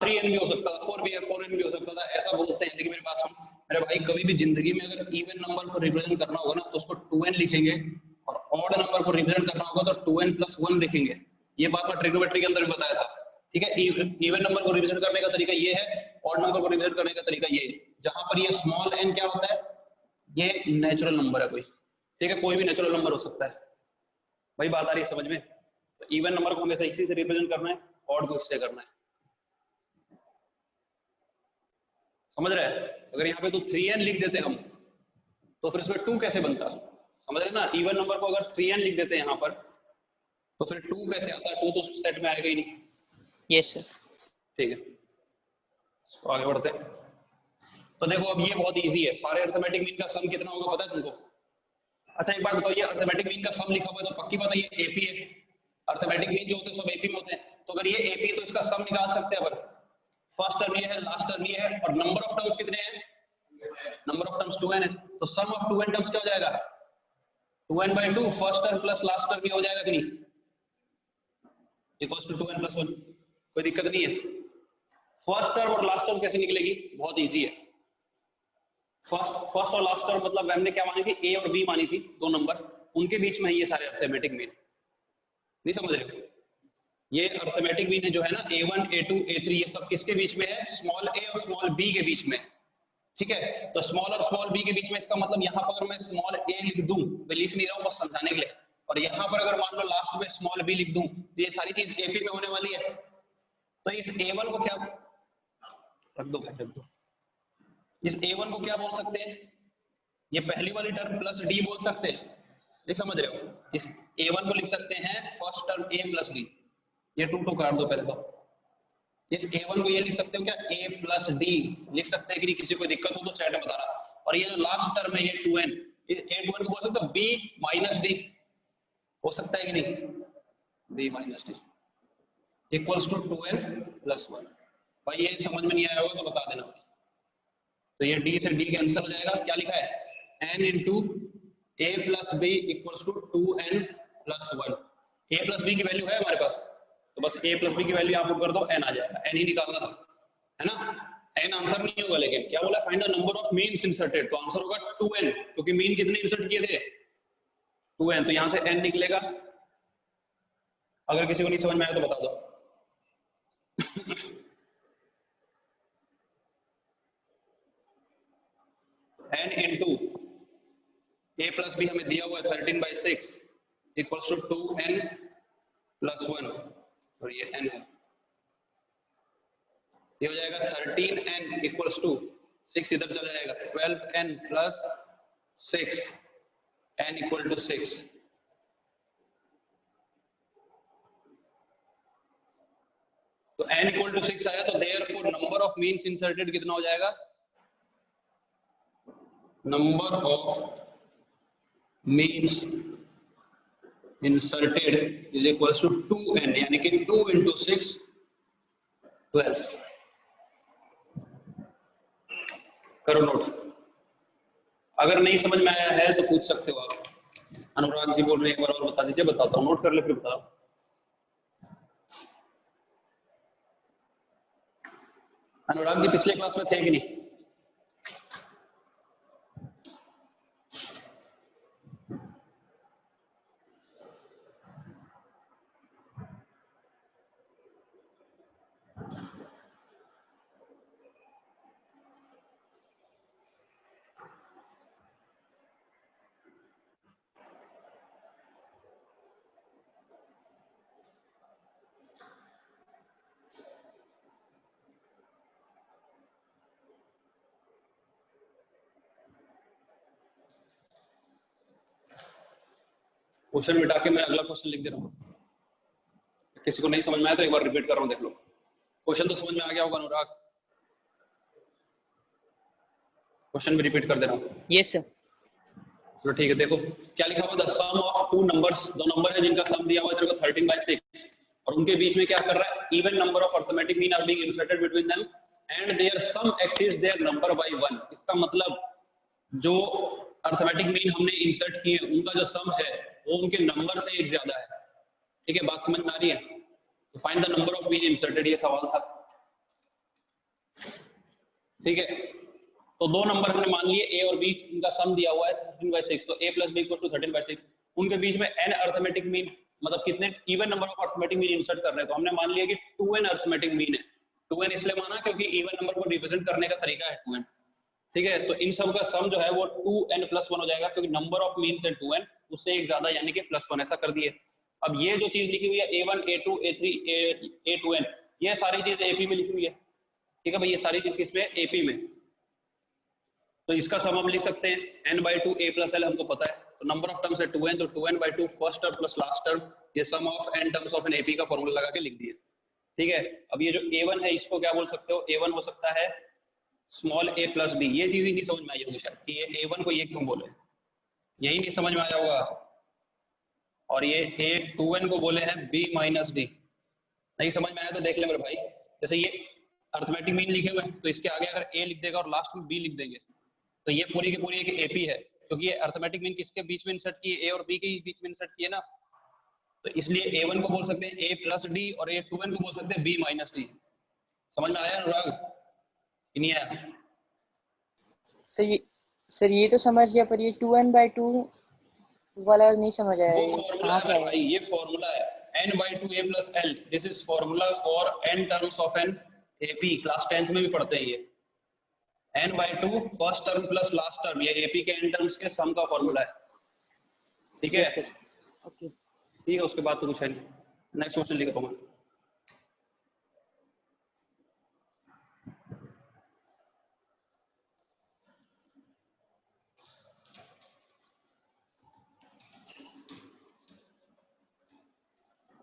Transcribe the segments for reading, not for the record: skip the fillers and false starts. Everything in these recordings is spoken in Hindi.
3n भी हो सकता था, 4n भी हो सकता था, ऐसा बोलते हैं। लेकिन मेरे पास सुन मेरे भाई, कभी भी जिंदगी में अगर इवन नंबर को रिप्रेजेंट करना होगा ना तो उसको 2n लिखेंगे, और ऑड नंबर को रिप्रेजेंट करना होगा तो 2n+1 लिखेंगे। ये बात मैं ट्रिग्नोमेट्री के अंदर भी बताया था, ठीक है। इवन नंबर को रिप्रेजेंट करने का तरीका ये है, ऑड नंबर को रिप्रेजेंट करने का तरीका ये है। जहां पर ये स्मॉल n क्या होता है, ये नेचुरल नंबर है कोई, ठीक है, कोई भी नेचुरल नंबर हो सकता है। भाई बात आ रही है समझ में? तो इवन नंबर को हमेशा इसी से रिप्रेजेंट करना है, ऑड को इससे करना है, समझ रहे हैं? अगर यहाँ पे तो 3n लिख देते हम तो फिर इसमें 2 कैसे बनता, समझ रहे ना? इवन नंबर को अगर 3n लिख देते हैं यहाँ पर तो फिर 2 कैसे आता है? 2 तो सेट में आएगा ही नहीं। Yes sir. ठीक है, तो आगे बढ़ते हैं। तो देखो अब ये बहुत इजी है, सारे अरिथमेटिक मीन का सम कितना होगा पता है तुमको? अच्छा एक बात बताओ, ये अरिथमेटिक मीन का सम लिखा हुआ है तो पक्की बात है ये एपी है। अरिथमेटिक मीन जो होते हैं सब एपी में होते हैं, तो अगर ये एपी है तो इसका सम निकाल सकते हैं अपन। फर्स्ट टर्म ये है, लास्ट टर्म ये है, और नंबर ऑफ टर्म्स कितने हैं? नंबर ऑफ टर्म्स 2n है, तो सम ऑफ 2n टर्म्स क्या हो जाएगा? 2n/2 first term plus last term, ये हो जाएगा कि नहीं? Equals to 2n+1। कोई दिक्कत नहीं है। फर्स्ट टर्म और लास्ट टर्म कैसे निकलेगी? बहुत इजी है। फर्स्ट और लास्ट टर्म मतलब हमने क्या मानी थी? ए और बी मानी थी, दो नंबर, उनके बीच में ये सारे अरिथमेटिक मीन। नहीं समझ रहे हो? ये अरिथमेटिक मीन जो है ना, a1 a2 a3, ये सब किसके बीच में है? स्मॉल a और स्मॉल b के बीच में, ठीक है। तो स्मॉल और स्मॉल b के बीच में, इसका मतलब यहाँ पर अगर मैं स्मॉल a लिख दूं, मैं लिख नहीं रहा हूँ बस समझाने के लिए, और यहाँ पर अगर मान लो लास्ट में स्मॉल b लिख दूं तो ये सारी चीज AP में होने वाली है। तो इस A1 को क्या रख दो, इस A1 को क्या बोल सकते हैं? ये पहली वाली टर्म प्लस d बोल सकते हैं, देख समझ रहे हो? इस A1 को लिख सकते हैं first term a plus d, ये 2 काट दो पहले तो। इस A1 को ये लिख सकते हो क्या? a प्लस d लिख सकते हैं कि नहीं? किसी को दिक्कत हो तो चैट में बताना। और ये जो लास्ट टर्म है ये 2n, A2n को बोल सकते हो b माइनस d, हो सकता है कि नहीं? b minus d equals to 2n+1। भाई ये समझ में नहीं आया होगा तो बता देना। तो ये d से d कैंसिल हो जाएगा, क्या लिखा है? n into a plus b equals to 2n+1। a plus b की वैल्यू है हमारे पास, तो बस a प्लस बी की वैल्यू आप लोग कर दो, n आ जाएगा। n ही निकालना था, है ना? n आंसर नहीं होगा, लेकिन क्या बोला? Find the number of means inserted, तो आंसर होगा 2n, क्योंकि मीन कितने इंसर्ट किए थे? 2n, तो यहां से n निकलेगा। अगर किसी को नहीं समझ में आया तो बता दो। n into a plus b हमें दिया हुआ है 13/6 इक्वल्स टू 2n+1, और ये n है, ये हो जाएगा 13n इक्वल्स टू 6, इधर चला जाएगा 12n+6, n इक्वल टू 6। तो n इक्वल टू 6 आया, तो therefore number of means inserted कितना हो जाएगा? Number of means inserted is equals to 2n, यानी कि 2 इंटू 6 12। करो नोट, अगर नहीं समझ में आया है तो पूछ सकते हो आप। अनुराग जी बोल रहे हैं, एक बार और बता दीजिए। बताता हूँ, नोट कर ले फिर बताओ। अनुराग जी पिछले क्लास में थे कि नहीं? क्वेश्चन मिटा के मैं अगला क्वेश्चन लिख दे रहा हूँ। किसी को नहीं समझ में आया तो एक बार रिपीट कर रहा हूँ, देख लो। क्वेश्चन तो समझ में आ गया होगा अनुराग? क्वेश्चन भी रिपीट कर दे रहा हूँ। Yes sir. चलो ठीक है, देखो क्या लिखा हुआ? The sum of two numbers, दो नंबर है जिनका सम दिया हुआ है तेरे को 13/6, और उनके बीच में क्या कर रहा है? Even number of arithmetic mean are being inserted between them and their sum exceeds their number by 1। इसका मतलब जो अरिथमेटिक मीन हमने इंसर्ट किए उनका जो सम है वो उनके नंबर से एक ज्यादा है। ठीक है, बात समझ में आ रही है? तो find the number of mean inserted, ये सवाल था। ठीक है। तो दो नंबर हमने मान लिए ए और बी, इनका सम दिया हुआ है 13/6, तो a plus b equal to 13/6। उनके बीच में n अर्थमेटिक मीन, मतलब कितने even number of arithmetic mean insert कर रहे हैं, तो हमने मान लिया कि 2n अर्थमेटिक मीन है। 2n इसलिए माना क्योंकि इवन नंबर को रिप्रेजेंट करने का तरीका है 2n। ठीक है, तो इन सब का सम जो है वो 2n+1 हो जाएगा, क्योंकि नंबर ऑफ मीन्स है 2n, उससे एक ज्यादा यानी कि +1, ऐसा कर दिए। अब ये जो चीज लिखी हुई है a1 a2 a3 a2n, ये सारी चीज AP में लिखी हुई है। ठीक है भाई, ये सारी चीज किसमें, AP में। तो इसका सम हम लिख सकते हैं n/2 a + l, हमको पता है। तो नंबर ऑफ टर्म्स है 2n, तो 2n/2 first term plus last term, ये sum of n terms of N AP का फॉर्मूला लगा के लिख दिए। ठीक है, अब ये जो a1 है इसको क्या बोल सकते हो, a1 हो सकता है स्मॉल a प्लस बी। ये चीज ही नहीं समझ में आई होगी शायद कि ये a1 को ये क्यों बोले, यही नहीं समझ में आया होगा। और ये a2n को बोले हैं b माइनस डी, नहीं समझ में आया तो देख ले मेरे भाई। जैसे ये अर्थमेटिक मीन लिखे हुए हैं, तो इसके आगे अगर a लिख देगा और लास्ट में b लिख देंगे, तो ये पूरी की पूरी एक AP है, क्योंकि ये अर्थमेटिक मीन किसके बीच में इंसर्ट की है, a और b के बीच में इंसर्ट की है ना। तो इसलिए a1 को बोल सकते हैं a प्लस डी, और a2n को बोल सकते हैं b माइनस डी। समझ में आया अनुराग कि नहीं आया? सर ये तो समझ गया, पर ये 2n/2 वाला नहीं समझ आया, वो ये फॉर्मूला कहाँ है से मेरे आया? भाई, ये फॉर्मूला है n/2 a plus l। This is formula for n terms of N AP, class 10th में भी पढ़ते हैं ये। n/2 first term plus last term, ये AP के n टर्म्स के सम का फॉर्मूला है। ठीक है, यस सर, ओके। ठीक है, उसके बाद तो कुछ है नहीं। नेक्स्ट क्वेश्चन लिखो तुम।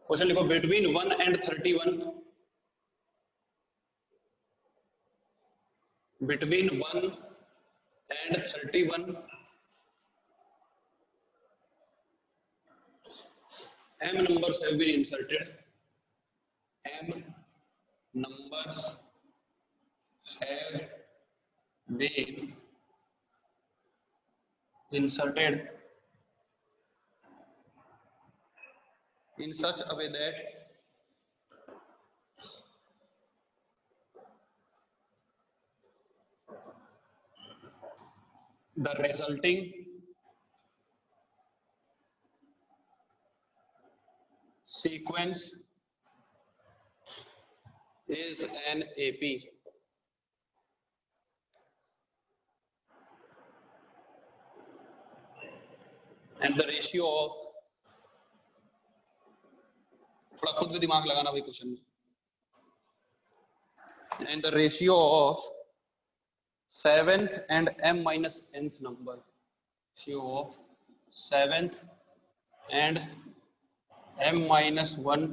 क्वेश्चन लिखो, between 1 and 31, between 1 and 31 m numbers have been inserted. M numbers have been inserted in such a way that the resulting sequence is an AP, and the ratio of, थोड़ा खुद भी दिमाग लगाना भाई क्वेश्चन में, and the ratio of 7th and m minus nth number, ratio of 7th and m minus 1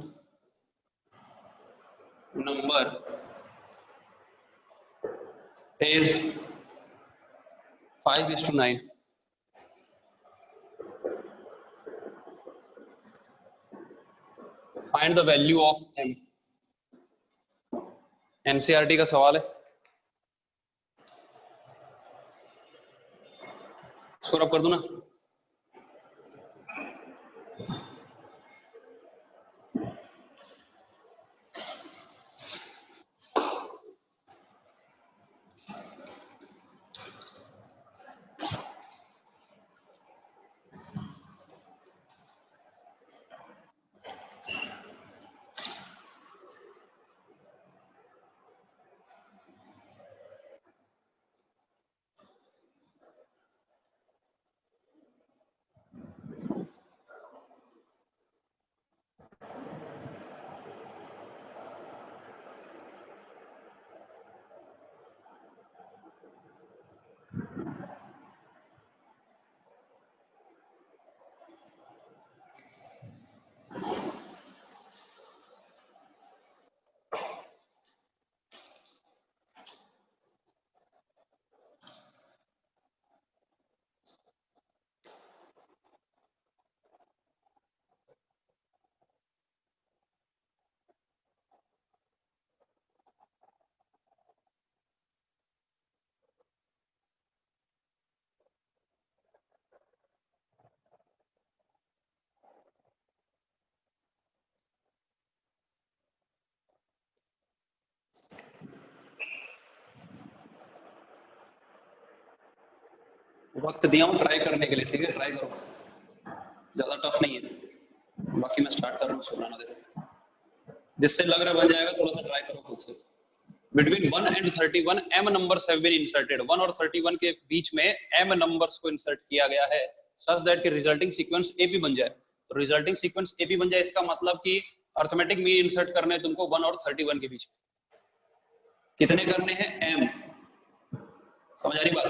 number is 5:9. Find the value of m. NCERT का सवाल है, इसको रब कर दूं ना। वक्त दिया हूँ ट्राई करने के लिए, ठीक है, ट्राई करो, ज्यादा टफ नहीं है। बाकी मैं स्टार्ट कर रहा हूँ, सुनाना दे रहा हूँ, जिससे लग रहा बन जाएगा, थोड़ा सा ट्राई करो खुद से। Between 1 and 31 m numbers have been inserted. 1 और 31 के बीच में m numbers को insert किया गया है such that कि resulting sequence AP बन जाए। तो resulting sequence AP बन जाए, इसका मतलब कि arithmetic mean insert करने हैं तुमको 1 और 31 के बीच में। कितने करने हैं? m। समझ आ रही बात?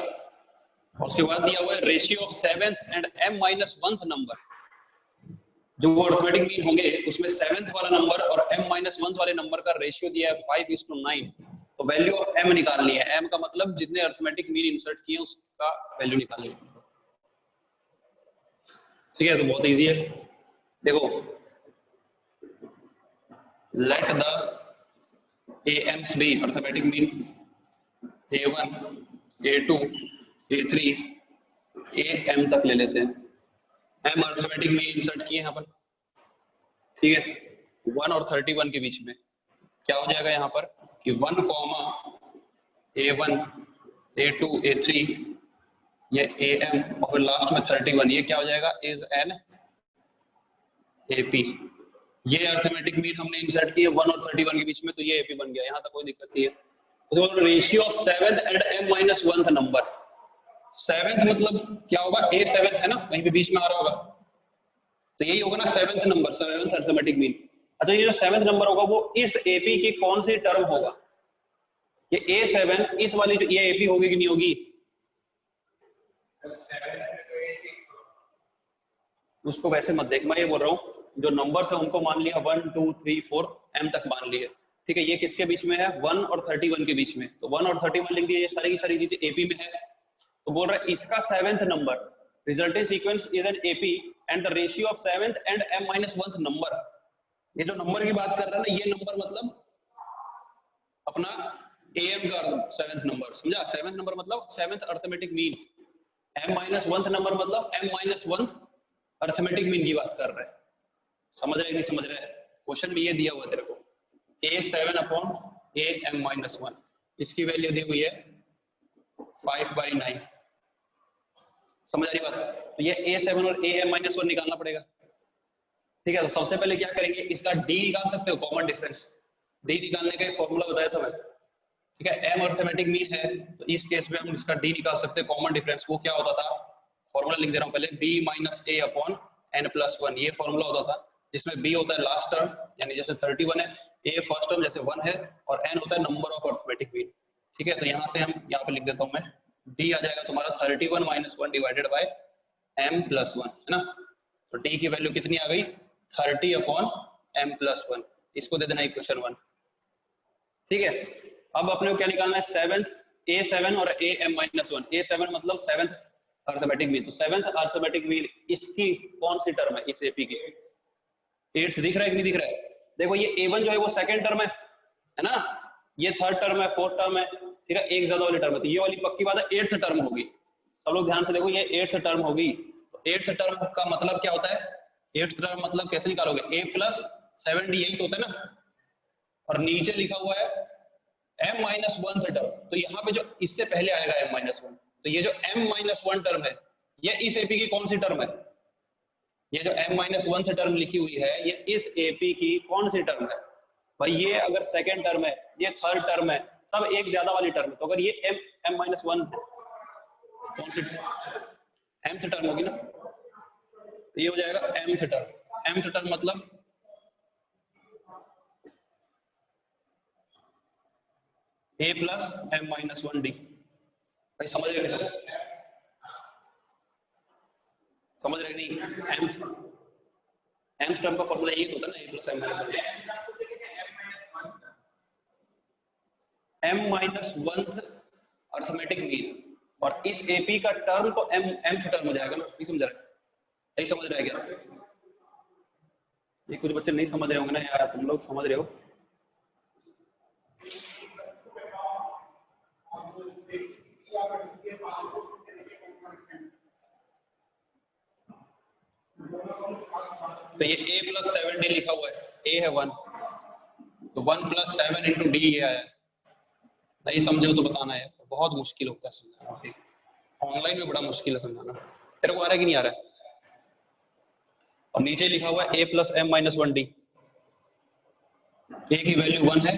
और उसके बाद दिया हुआ है ratio of 7th and m-1th number. जो वो अर्थमेटिक मीन होंगे उसमें 7th वाला नंबर और m-1 वाले नंबर का रेशियो दिया है 5:9। तो वैल्यू ऑफ m निकालनी है। m का मतलब जितने अर्थमेटिक मीन इंसर्ट किए उसका वैल्यू निकालनी है, ठीक है। तो बहुत इजी है, देखो, let the AMs be arithmetic mean A1 A2 A3 AM तक ले लेते हैं। m अर्थमेटिक मीन इंसर्ट किए यहाँ पर, ठीक है। 1 और 31 के बीच में क्या हो जाएगा यहाँ पर कि 1, A1 A2 A3 ये AM और लास्ट में 31, ये क्या हो जाएगा? Is an AP। ये अर्थमेटिक मीन हमने इंसर्ट किए 1 और 31 के बीच में, तो ये AP बन गया, यहाँ तक कोई दिक्कत नहीं है। उसके बाद ratio of 7th and m-1th number. 7th मतलब क्या होगा? A7 है ना, वहीं पे बीच में आ रहा होगा, तो यही होगा ना 7th number, 7th arithmetic mean. अच्छा, ये जो 7th नंबर होगा वो इस AP की कौन सी टर्म होगा? ये A7 इस वाली जो ये AP होगी कि नहीं होगी? उसको वैसे मत देख, मैं ये बोल रहा हूँ जो नंबर्स है उनको मान लिया 1 2 3 4 M तक मान लिए, ठीक है। ये किसके बीच में है? 1 और 31 के बीच में, तो 1 और 31 लिख दिए, ये सारी की सारी चीजें AP में है। तो बोल रहा है इसका 7th number resulting sequence is an AP and the ratio of 7th and m-1th number. ये जो नंबर की बात कर रहा है ना, ये नंबर मतलब अपना AM का 7th नंबर, समझा? 7th नंबर मतलब 7th arithmetic mean, m-1th number मतलब m-1th अर्थमेटिक मीन की बात कर रहे हैं। समझ रहे नहीं समझ रहे? क्वेश्चन में ये दिया हुआ तेरे को A7/AM-1, इसकी वैल्यू दी हुई है 5/9। समझ आ रही बात? तो ये A7 और AM-1 निकालना पड़ेगा, ठीक है। तो सबसे पहले क्या करेंगे, इसका D निकाल सकते हो, कॉमन डिफरेंस। D निकालने का एक फॉर्मूला बताया था मैं, ठीक है। M अर्थमेटिक मीन है तो इस केस में हम इसका D निकाल सकते हैं, कॉमन डिफरेंस। वो क्या होता था? फॉर्मूला लिख दे रहा हूँ पहले, B-A/N+1, ये फॉर्मूला होता था, जिसमें B होता है लास्ट टर्म, यानी जैसे 31 है, A फर्स्ट टर्म जैसे 1 है, और N होता है नंबर ऑफ अर्थमेटिक मीन, ठीक है। तो यहाँ से हम यहाँ पे लिख देता हूँ मैं, D आ जाएगा तुम्हारा 31 - 1 डिवाइडेड बाय M+1, है ना। तो D की वैल्यू कितनी आ गई? 30/M+1। इसको दे देना इक्वेशन 1, ठीक है। अब अपने को क्या निकालना है? 7th A7 और AM-1। A7 मतलब 7th अर्थमेटिक मीन, तो 7th अर्थमेटिक मीन इसकी कौन सी टर्म है? इस AP की 8th दिख रहा है कि नहीं दिख रहा है? देखो ये A1 जो है वो सेकंड टर्म है ना, ये थर्ड टर्म है, फोर्थ टर्म है, ठीक है, एक ज्यादा वाली टर्म है, तो ये वाली पक्की बात है 8th टर्म होगी। सब लोग ध्यान से देखो, ये 8th टर्म होगी। तो 8th टर्म का मतलब क्या होता है? 8th टर्म मतलब कैसे निकालोगे? A+78 होता है ना, और नीचे लिखा हुआ है m-1 टर्म, तो यहाँ पे जो इससे पहले आएगा m-1, तो ये जो m-1 टर्म है ये इस AP की कौन सी टर्म है? ये जो m-1 टर्म लिखी हुई है ये इस AP की कौन सी टर्म है? भाई ये अगर सेकेंड टर्म है, ये थर्ड टर्म है, सब एक ज्यादा वाली टर्म है, तो अगर ये m-1 कौन सी mth टर्म होगी ना, तो ये हो जाएगा mth टर्म। mth टर्म मतलब A+M-1D। भाई समझ रहे? समझ रहे नहीं? mth टर्म का फॉर्मूला यही होता है ना, A+M-1D। m-1th अर्थमेटिक मीन, और इस AP का टर्म तो mth टर्म हो जाएगा ना। नहीं समझ रहे? नहीं समझ रहे क्या? ये कुछ बच्चे नहीं समझ रहे होंगे ना यार, तुम लोग समझ रहे हो। तो ये A+7D लिखा हुआ है, A है 1, तो 1 + 7 × D ये आया। नहीं समझो तो बताना है, बहुत मुश्किल होता है समझना। ऑनलाइन में बड़ा मुश्किल है समझाना। तेरे को आ रहा है कि नहीं आ रहा है? और नीचे लिखा हुआ है a plus M minus one D. A की वैल्यू 1 है,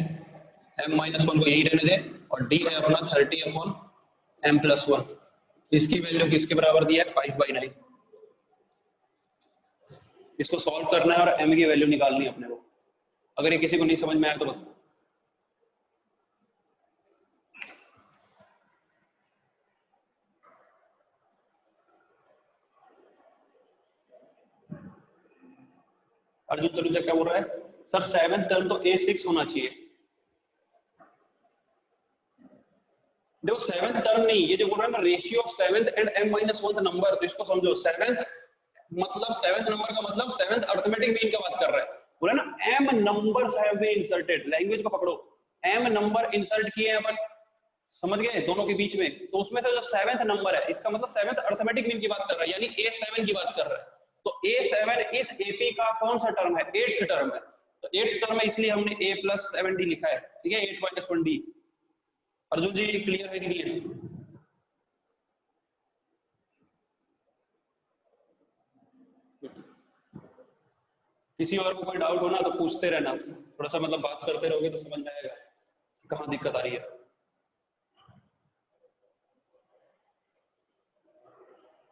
m माइनस वन को यही रहने दे, और d है अपना 30 अपॉन m प्लस वन। इसकी वैल्यू किसके बराबर दिया है? 5/9। इसको सॉल्व करना है और m की वैल्यू निकालनी है अपने को। अगर ये किसी को नहीं समझ में आया तो बताओ। अर्जुन तनुजा क्या बोल रहा है? सर 7th टर्म तो a6 होना चाहिए। देखो 7th टर्म नहीं, ये जो बोल रहा है ना ratio of 7th and m minus 1th number, तो इसको समझो। 7th मतलब 7th नंबर का मतलब 7th अरिथमेटिक मीन की बात कर रहा है। बोला ना m numbers have been inserted, language को पकड़ो। m नंबर इंसर्ट किए हैं अपन, समझ गए, दोनों के बीच में। तो उसमें से जो 7th नंबर है, इसका मतलब 7th अरिथमेटिक मीन की बात कर रहा है, यानी a7 की बात कर रहा है। तो a7 इस AP का कौन सा टर्म है? 8th टर्म है। तो 8th टर्म है, इसलिए हमने a प्लस 7d लिखा है। ठीक है, 8 माइनस 1d। अर्जुन जी क्लियर है कि नहीं है? किसी और को कोई डाउट हो ना तो पूछते रहना, थोड़ा सा मतलब बात करते रहोगे तो समझ में आएगा कहाँ दिक्कत आ रही है।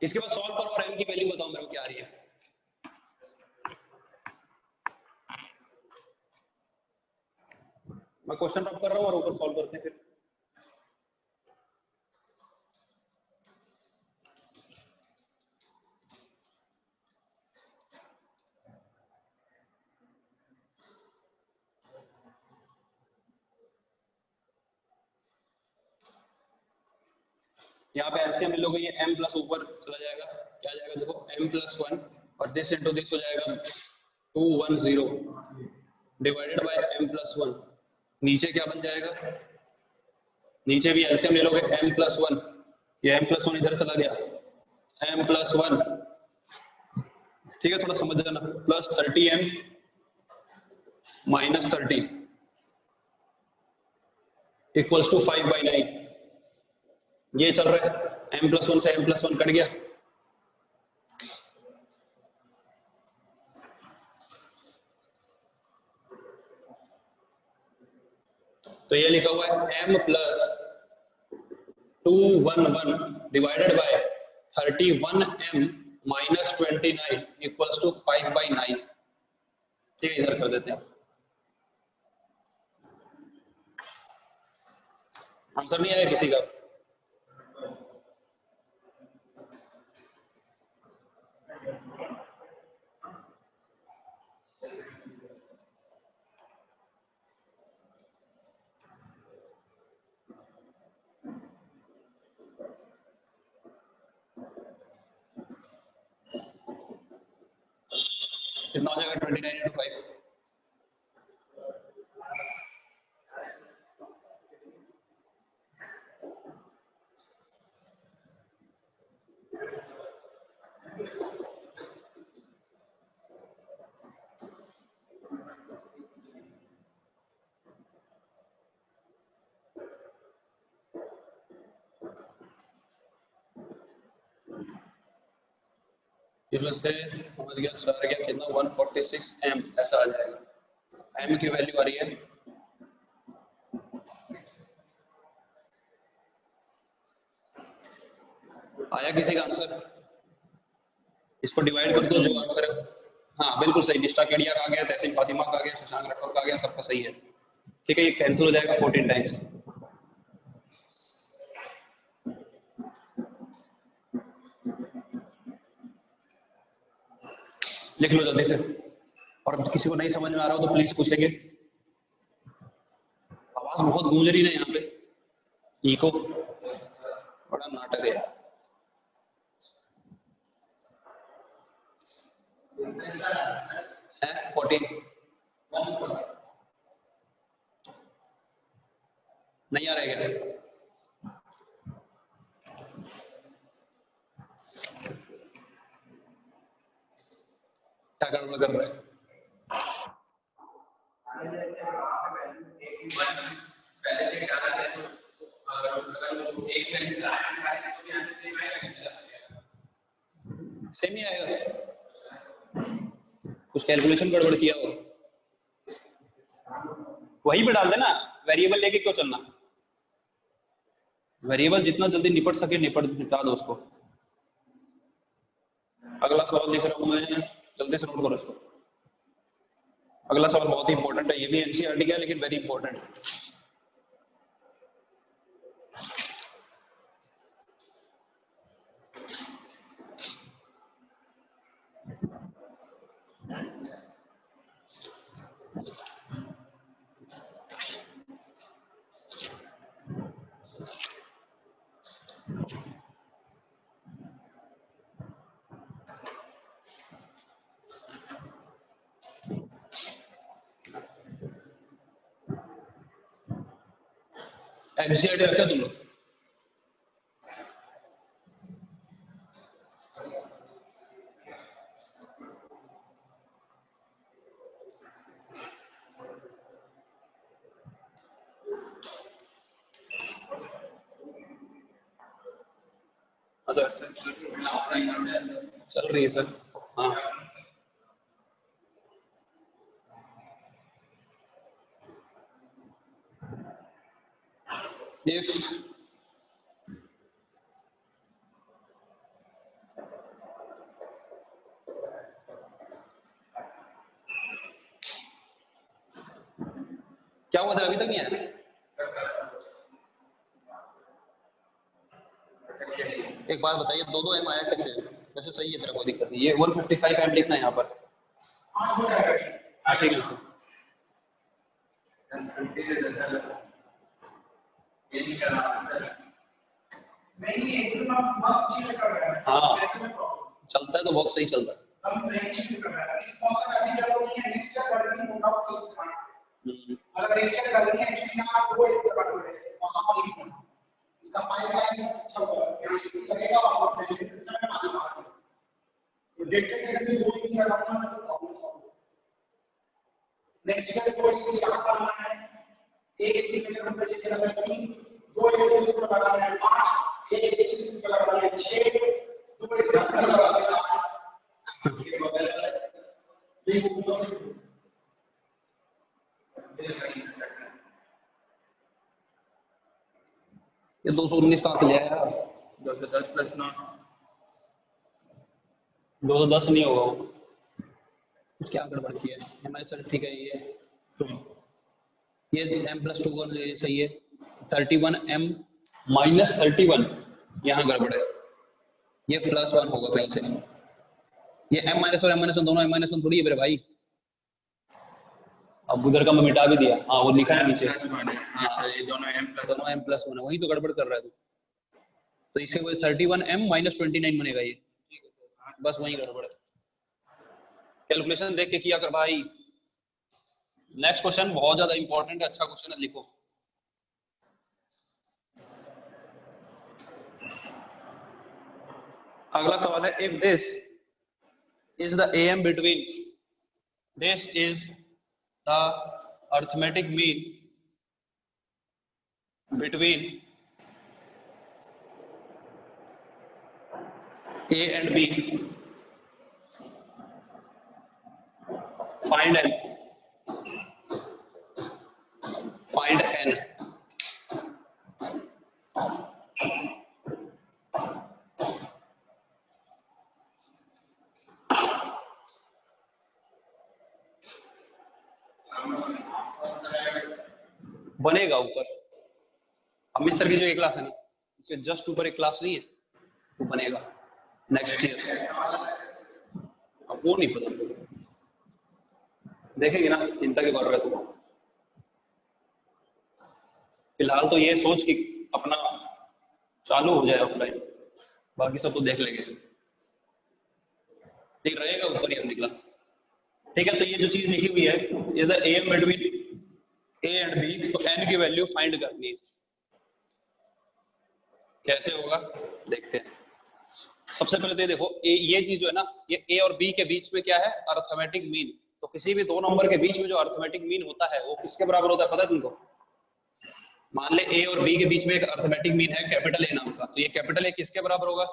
इसके बाद सॉल्व करो और m की वैल्यू बताओ मेरे को क्या आ रही है। मैं क्वेश्चन रब कर रहा हूँ और ऊपर सॉल्व करते हैं फिर। यहाँ पे एलसीएम ले लोगे, ये m प्लस ऊपर चला जाएगा, क्या जाएगा देखो, m प्लस 1 और दिस इंटू दिस हो जाएगा 210 डिवाइडेड बाय m प्लस 1। नीचे क्या बन जाएगा? नीचे भी एलसीएम ले लोगे, m प्लस 1, ये m प्लस 1 इधर चला गया, m प्लस 1, ठीक है, थोड़ा समझ जाना, plus 30m minus 30 equals to 5/9। ये चल रहा है, m प्लस 1 से m प्लस 1 कट गया, तो ये लिखा हुआ है m plus 211 divided by 31m minus 29 equals to 5/9। ठीक है, इधर कर देते हैं। आंसर नहीं आया किसी का? कितना हो जाएगा 29 into 5? इसमें से समझ गया, सर गया कितना 146m ऐसा आ जाएगा। m की वैल्यू आ रही है, आया किसी का आंसर? इसको डिवाइड कर दो, जो आंसर है। हाँ बिल्कुल सही, निष्ठा केडिया का आ गया, तहसीन फातिमा का आ गया, शशांक राठौर का आ गया, सबका सही है। ठीक है, ये कैंसिल हो जाएगा 14 टाइम्स। लिख लो जल्दी से, और किसी को नहीं समझ में आ रहा हो तो प्लीज पूछेंगे। आवाज बहुत गूंज रही है यहाँ पे, इको बड़ा नाटक है। है 14 नहीं आ रहा है क्या? क्या गड़बड़ कर रहे हैं? कैलकुलेशन गड़बड़ किया हो वहीं पे डाल देना, वेरिएबल लेके क्यों चलना। वेरिएबल जितना जल्दी निपट सके निपटा दो उसको। अगला सवाल लिख रहा हूं मैं, जल्दी से नोट करो इसको। अगला सवाल बहुत ही इंपॉर्टेंट है, ये भी एनसीईआरटी का है लेकिन वेरी इंपॉर्टेंट है। एनसीईआरटी रखा तुम लोग? चल रही है सर। हाँ if क्या हुआ था अभी तक नहीं आया? एक बात बताइए, दो एम आया कैसे? वैसे सही है, तेरा कोई दिक्कत नहीं। ये 155 एम लिखना है यहाँ पर। ठीक है हाँ, चलता है तो बहुत सही चलता है। ये 219 कहाँ से ले आया? 210 प्लस 9, 210 नहीं होगा वो। क्या गड़बड़ किया है हमारे सर? ठीक है, ये m+2 सही है। 31 m माइनस 31 यहाँ गड़बड़ है, ये +1 होगा पहले से। ये m माइनस और m-1 दोनों m-1 थोड़ी है मेरे भाई। अब उधर का मैं मिटा भी दिया। हाँ वो लिखा है नीचे। हाँ ये दोनों m+1 है, वही तो गड़बड़ कर रहा है तू। तो इसे वो 31 m माइनस 29 बनेगा ये, बस वही गड़बड़ है। कैलकुलेशन देख के किया कर भाई। नेक्स्ट क्वेश्चन बहुत ज्यादा इंपॉर्टेंट है, अच्छा क्वेश्चन है, लिखो। अगला सवाल है, if this is the am between, this is the arithmetic mean between a and b, find n, find n। बनेगा ऊपर, अमित सर की जो एक क्लास है ना, इसके जस्ट ऊपर एक क्लास नहीं है, वो बनेगा नेक्स्ट ईयर। अब वो नहीं पता, देखेंगे ना, चिंता क्यों कर रहे हो? फिलहाल तो ये सोच कि अपना चालू हो जाए ऑफलाइन, बाकी सब तो देख लेंगे। ठीक रहेगा ऊपर ही अपनी क्लास। ठीक है, तो ये जो चीज लिखी हुई है, is the AM between a and b, तो n की वैल्यू फाइंड करनी है। कैसे होगा देखते हैं। सबसे पहले तो ये देखो, ये चीज जो है ना, ये ए और बी के बीच में क्या है? Arithmetic mean. तो किसी भी दो नंबर के बीच में जो अरिथमेटिक मीन होता है वो किसके बराबर होता है पता है तुमको? मान ले ए और बी के बीच में एक अरिथमेटिक मीन है कैपिटल ए नाम का, तो ये कैपिटल ए किसके बराबर होगा?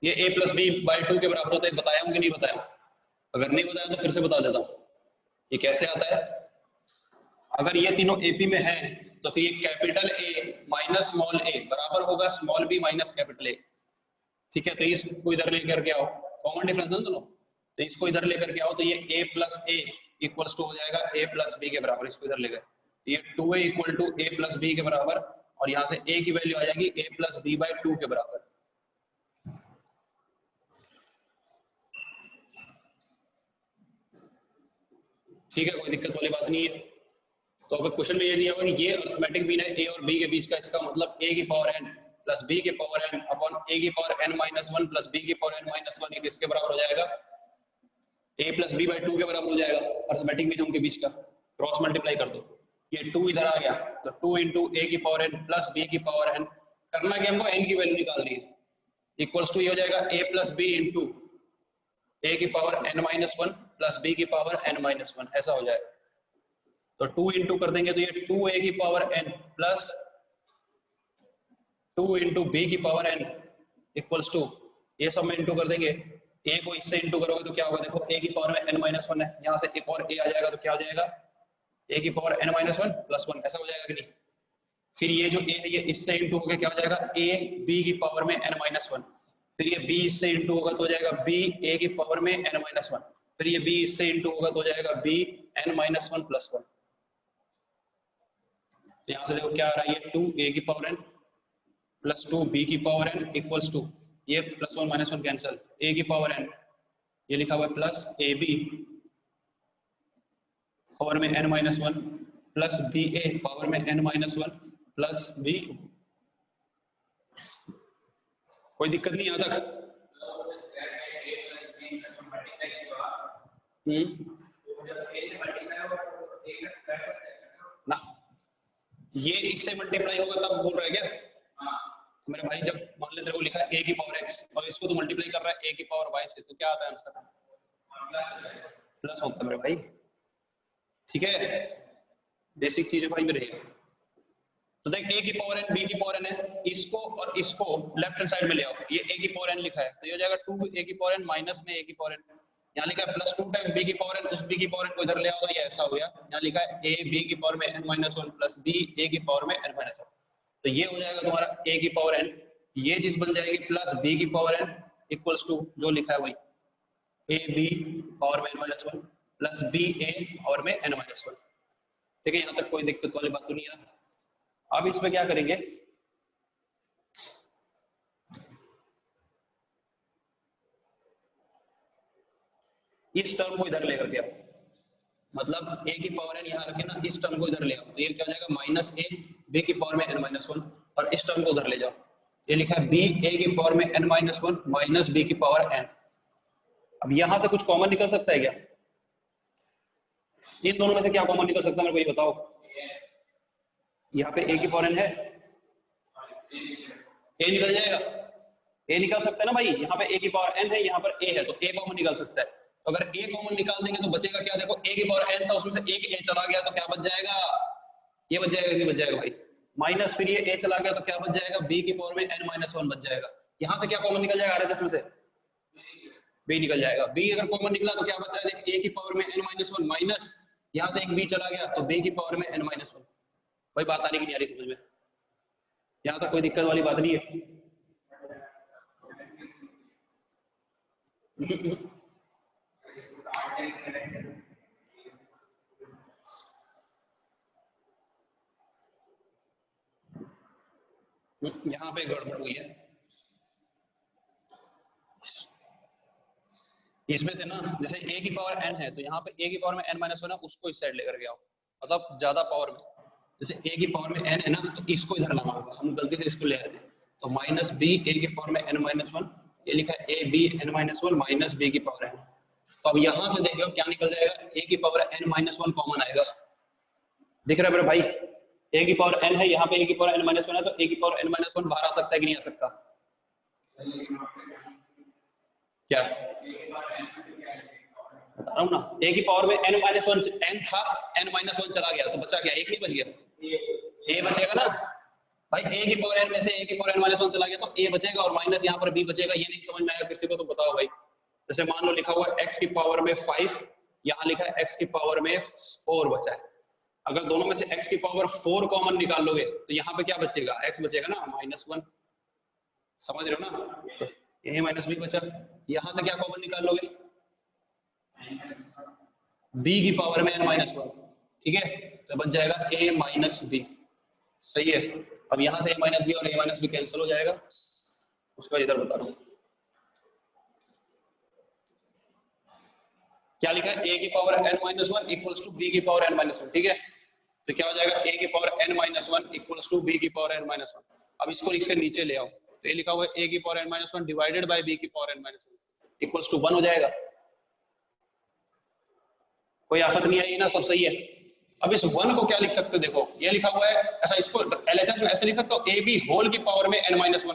ये a + b/2 के बराबर होता है। बताया हूँ कि नहीं बताया? अगर नहीं बताया तो फिर से बता देता हूँ। ये कैसे आता है, अगर ये तीनों एपी में है तो फिर ये capital a minus small a बराबर होगा small b minus capital a. ठीक है, तो इसको इधर लेकर के आओ, कॉमन डिफरेंस है दोनों, तो इसको इधर लेकर के आओ तो ये a plus a equals to हो जाएगा a प्लस बी के बराबर। इसको इधर लेकर ये 2a equal to a plus b के बराबर, और यहाँ से a की वैल्यू आ जाएगी a प्लस बी बाई 2 के बराबर। ठीक है, कोई दिक्कत वाली बात नहीं है। तो अगर क्वेश्चन में ये दिया होगा कि ये अर्थमेटिक मीन है a और b के बीच का, इसका मतलब a की पावर n प्लस b की पावर n अपॉन a की power n minus 1 plus b की पावर n माइनस 1, ये किसके बराबर हो जाएगा, a प्लस बी बाई 2 के बराबर हो जाएगा। अर्थमेटिक मीन उनके बीच का क्रॉस मल्टीप्लाई कर दो, ये 2 इधर आ गया तो 2 इंटू ए की पावर n प्लस b की पावर n, करना कि हमको n की वैल्यू निकालनी है, इक्वल्स टू ये हो जाएगा a प्लस बी इंटू ए की power n minus 1 plus b की पावर n माइनस 1, ऐसा हो जाएगा। तो 2 इंटू कर देंगे तो ये 2a की power n plus 2 into b की पावर n इक्वल्स टू, ये सब में इंटू कर देंगे, a को इससे इंटू करोगे तो क्या होगा, देखो a की पावर में n माइनस 1 है, यहाँ से एक और a आ जाएगा तो क्या हो जाएगा, a की पावर n माइनस 1 प्लस 1, ऐसा हो जाएगा कि नहीं। फिर ये जो a है ये इससे इंटू होकर क्या हो जाएगा, a b की पावर में n माइनस 1, फिर ये b इससे इंटू होगा तो हो जाएगा b a की पावर में n माइनस 1, फिर ये b इससे इंटू होगा तो हो जाएगा b n माइनस 1 प्लस 1। यहाँ से देखो क्या आ रहा है, ये 2a की पावर n प्लस 2b की पावर n इक्वल्स टू, ये प्लस 1 माइनस 1 कैंसिल, a की पावर n ये लिखा हुआ है प्लस ab पावर में n minus 1 plus ba power में n माइनस 1 प्लस b। कोई दिक्कत नहीं आता ना, ये इससे मल्टीप्लाई होगा तब बोल रहा है क्या मेरे भाई, जब मान ले तेरे को लिखा है a की पावर x और इसको तो मल्टीप्लाई कर रहा है a की पावर y से, तो क्या आता है आंसर, प्लस होता है मेरे भाई। ठीक है, बेसिक चीज है भाई मेरे। तो देख a की पावर n b की पावर n है, इसको और इसको लेफ्ट हैंड साइड में ले आओ, ये a की पावर n लिखा है तो ये हो जाएगा 2a की पावर n माइनस में a की पावर n, यहाँ लिखा है प्लस 2 टाइम b की पावर n, उस b की पावर n को इधर ले आओ तो ये ऐसा हो गया, यहाँ लिखा है a b की पावर में n minus 1 plus b a की पावर में n माइनस 1, तो ये हो जाएगा तुम्हारा a की पावर n, ये चीज बन जाएगी प्लस b की पावर n इक्वल्स टू जो लिखा है वही a b पावर में n minus 1 plus b a power में n माइनस 1। ठीक है, यहाँ तक कोई दिक्कत वाली बात तो नहीं है ना। अब इसमें क्या करेंगे, इस टर्म को इधर लेकर के आओ, मतलब a की पावर n यहाँ रखे ना, इस टर्म को इधर ले आओ तो ये क्या हो जाएगा माइनस a b की पावर में n माइनस 1, और इस टर्म को उधर ले जाओ, ये लिखा है b a की पावर में n माइनस 1 माइनस b की पावर n। अब यहाँ से कुछ कॉमन निकल सकता है क्या, इन दोनों में से क्या कॉमन निकल सकता है मेरे को ये बताओ। यहाँ पे a की पावर n है, a निकल जाएगा, a निकल सकता है ना भाई, यहाँ पे a की पावर n है, यहाँ पर a है तो a कॉमन निकल सकता है। तो अगर a कॉमन निकाल देंगे तो बचेगा क्या, देखो a की पावर n था उसमें से एक a चला गया तो क्या बच जाएगा, ये बच जाएगा, नहीं बच जाएगा भाई, माइनस फिर ये a चला गया तो क्या बच जाएगा, b की पावर में n माइनस 1 बच जाएगा। यहाँ से क्या कॉमन निकल जाएगा RHS में से, b निकल जाएगा, b अगर कॉमन निकला तो क्या बच रहा है, देख a की पावर में n माइनस 1 माइनस यहाँ से एक b चला गया तो b की पावर में n माइनस 1। भाई बात आ रही कि नहीं आ रही समझ में, यहाँ तक कोई दिक्कत वाली बात नहीं है। यहाँ पे गड़बड़ हुई है, इसमें से ना जैसे a की पावर n है तो यहाँ पे a की पावर में n माइनस 1 है, उसको इस साइड लेकर के आओ, मतलब ज्यादा पावर में, जैसे a की पावर में n है ना तो इसको इधर लाना होगा, हम गलती से इसको ले आए थे, तो माइनस b a की पावर में n माइनस 1, ये लिखा है a b n minus 1 minus b की पावर n। तो अब यहाँ से देखो क्या निकल जाएगा, a की पावर n माइनस 1 कॉमन आएगा, दिख रहा है मेरे भाई, a की पावर n है, यहाँ पे a की पावर n माइनस 1 है तो a की पावर n माइनस 1 बाहर आ सकता है कि नहीं आ सकता, क्या बता रहा हूँ ना, a की पावर में n माइनस 1 n था, n माइनस 1 चला गया तो बचा क्या, एक नहीं बच गया, a बचेगा ना भाई, a की पावर n में से a की पावर n माइनस 1 चला गया तो a बचेगा और माइनस यहाँ पर b बचेगा, ये नहीं समझ में आएगा किसी को तो बताओ भाई, जैसे मान लो लिखा हुआ है x की पावर में 5, यहाँ लिखा है x की पावर में 4 बचा है। अगर दोनों में से x की पावर 4 कॉमन निकाल लोगे तो यहाँ पे क्या बचेगा, x बचेगा ना -1। समझ रहे हो ना, a माइनस बी बचा। यहाँ से क्या कॉमन निकाल लोगे, b की पावर में n-1, ठीक है, तो बच जाएगा a माइनस बी। सही है। अब यहाँ से a माइनस बी और a माइनस बी कैंसिल हो जाएगा। उसके बाद इधर बता रहा हूँ क्या लिखा है, a की power n-1 equals to b की पावर n-1, ठीक है। तो क्या हो जाएगा, a की power n-1 equals to b की पावर n-1। अब इसको इसके नीचे ले आओ, तो ये लिखा हुआ है a की power n-1 divided by b की पावर n-1 इक्वल्स टू 1 हो जाएगा। कोई आफत नहीं आई ना, सब सही है। अब इस 1 को क्या लिख सकते हो, देखो ये लिखा हुआ है ऐसा, इसको एलएचएस में ऐसे लिख सकते हो, a b होल की पावर में n-1,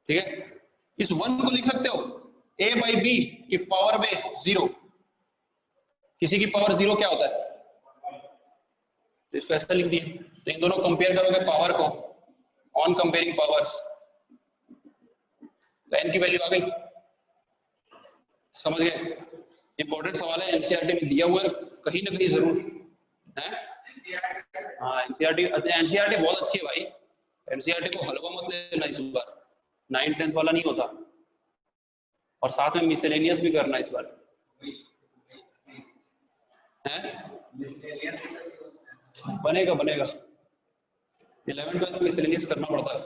ठीक है। इस 1 को लिख सकते हो a बाई b की पावर में 0। किसी की पावर 0 क्या होता है, तो इसको ऐसा लिख दिए। तो इन दोनों कंपेयर करोगे पावर को, ऑन कंपेयरिंग पावर्स, तो n की वैल्यू आ गई। समझ गए, इंपॉर्टेंट सवाल है, एनसीईआरटी में दिया हुआ है कहीं ना कहीं जरूर है। हाँ एनसीईआरटी, एनसीईआरटी बहुत अच्छी है भाई, एनसीईआरटी को हलवा मत लेना इस बार, 9th-10th वाला नहीं होता। और साथ में मिसलेनियस भी करना इस बार है, बनेगा बनेगा, 11th-12th में मिसलेनियस करना पड़ता है।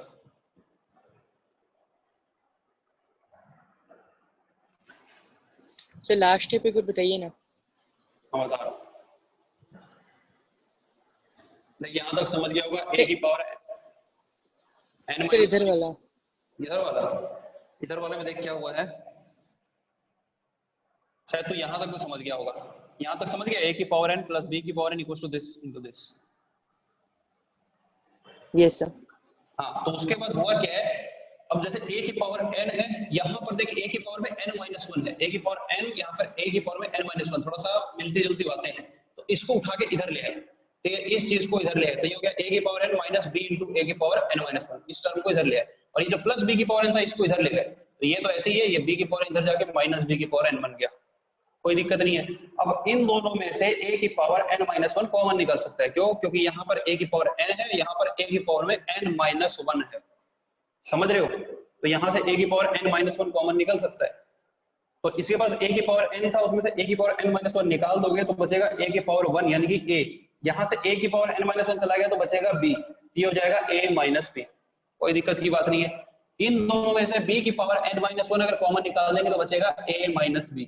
सर लास्ट पे कुछ बताइए ना। मैं बता रहा हूँ, यहाँ तक समझ गया होगा, a की पावर n सर माइनस, इधर वाला, इधर वाला, इधर वाले में देख क्या हुआ है, शायद तो यहाँ तक तो समझ गया होगा। यहाँ तक समझ गया, a की पावर n प्लस b की power n equals to this into this. Yes sir. हाँ, तो उसके बाद हुआ क्या है, अब जैसे a की पावर n है, यहाँ पर देख a की पावर में n-1 है, a की पावर n, यहाँ पर a की पावर में n-1, थोड़ा सा मिलती जुलती बातें हैं, तो इसको उठा के इधर ले आए, ठीक है, इस चीज को इधर ले आए, तो ये हो गया a की power n minus b into a की पावर n-1, इस टर्म को इधर ले आए, और ये जो प्लस b की पावर n था इसको इधर ले गए, तो ये तो ऐसे ही है, ये b की पावर इधर जाके माइनस b की पावर n बन गया, कोई दिक्कत नहीं है। अब इन दोनों में से a की पावर n-1 कॉमन निकल सकता है, क्यों, क्योंकि यहाँ पर a की पावर n है, यहाँ पर a की पावर में n-1 है, समझ रहे हो, तो यहाँ से a की पावर n-1 कॉमन निकल सकता है। तो इसके पास a की पावर n था, उसमें से a की पावर n-1 निकाल दोगे तो बचेगा a की पावर 1 यानी कि a, यहाँ से a की पावर n-1 चला गया तो बचेगा b, ये हो जाएगा a माइनस b, कोई दिक्कत की बात नहीं है। इन दोनों में से b की पावर n-1 अगर कॉमन निकाल देंगे तो बचेगा a माइनस b।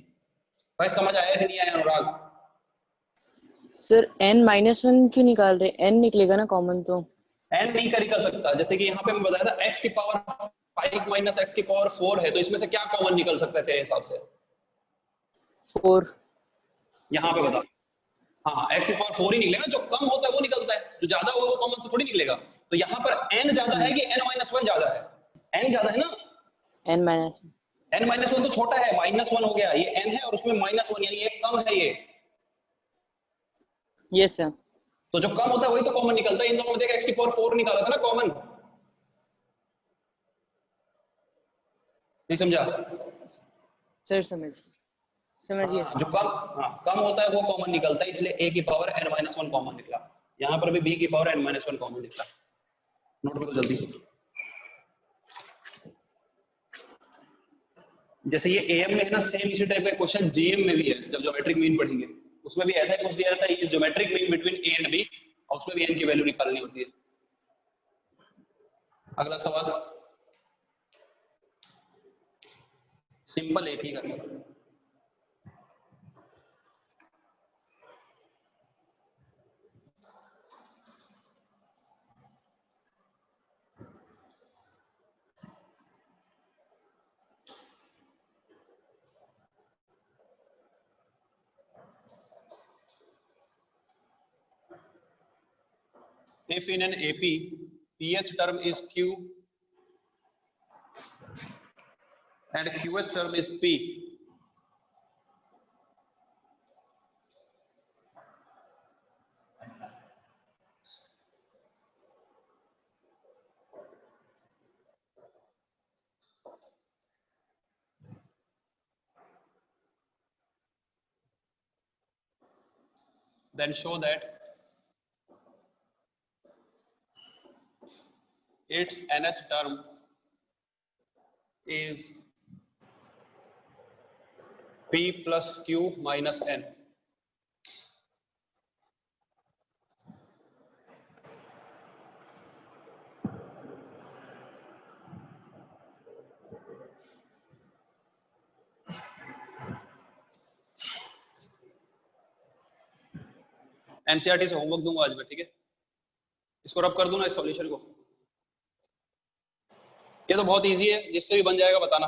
भाई समझ आया कि नहीं आया अनुराग? सर n-1 क्यों निकाल रहे, n निकलेगा ना कॉमन तो। n नहीं कर सकता, जैसे कि यहाँ पे मैं बताया था x की पावर 5 माइनस x की पावर 4 है, तो इसमें से क्या कॉमन निकल सकता है तेरे हिसाब से? 4। यहाँ पे बता। हाँ x की पावर 4 ही निकलेगा, जो कम होता है वो निकलता है, जो ज्यादा होगा वो कॉमन से थोड़ी निकलेगा। तो यहाँ पर n ज्यादा है कि n-1 ज्यादा है? n ज्यादा है ना, n-1। n-1 तो छोटा है, -1 हो गया, ये n है और उसमें -1 यानी ये कम है ये, यस सर। तो जो कम होता है वही तो कॉमन निकलता है। इन दोनों में देख x की पावर 4 निकाला था ना कॉमन, नहीं समझा? सर समझिए हाँ, सर। जो कम, हाँ कम होता है वो कॉमन निकलता है, इसलिए a की पावर n-1 कॉमन निकला, यहाँ पर भी b की पावर n-1 कॉमन निकला। नोट करो जल्दी। जैसे ये एएम में है ना, सेम इसी टाइप का क्वेश्चन जीएम में भी है, जब ज्योमेट्रिक मीन पढ़ेंगे उसमें भी ऐसा कुछ दिया रहता है, ये geometric mean between a and b, और उसमें भी एन की वैल्यू निकालनी होती है। अगला सवाल सिंपल एक ही करना। If in an AP, PH term is Q and QH term is P, then show that its nth term is p plus q minus n. NCERT से होमवर्क दूंगा आज मैं, ठीक है? इसको रब कर दूं ना इस सॉल्यूशन को? ये तो बहुत इजी है, जिससे भी बन जाएगा बताना।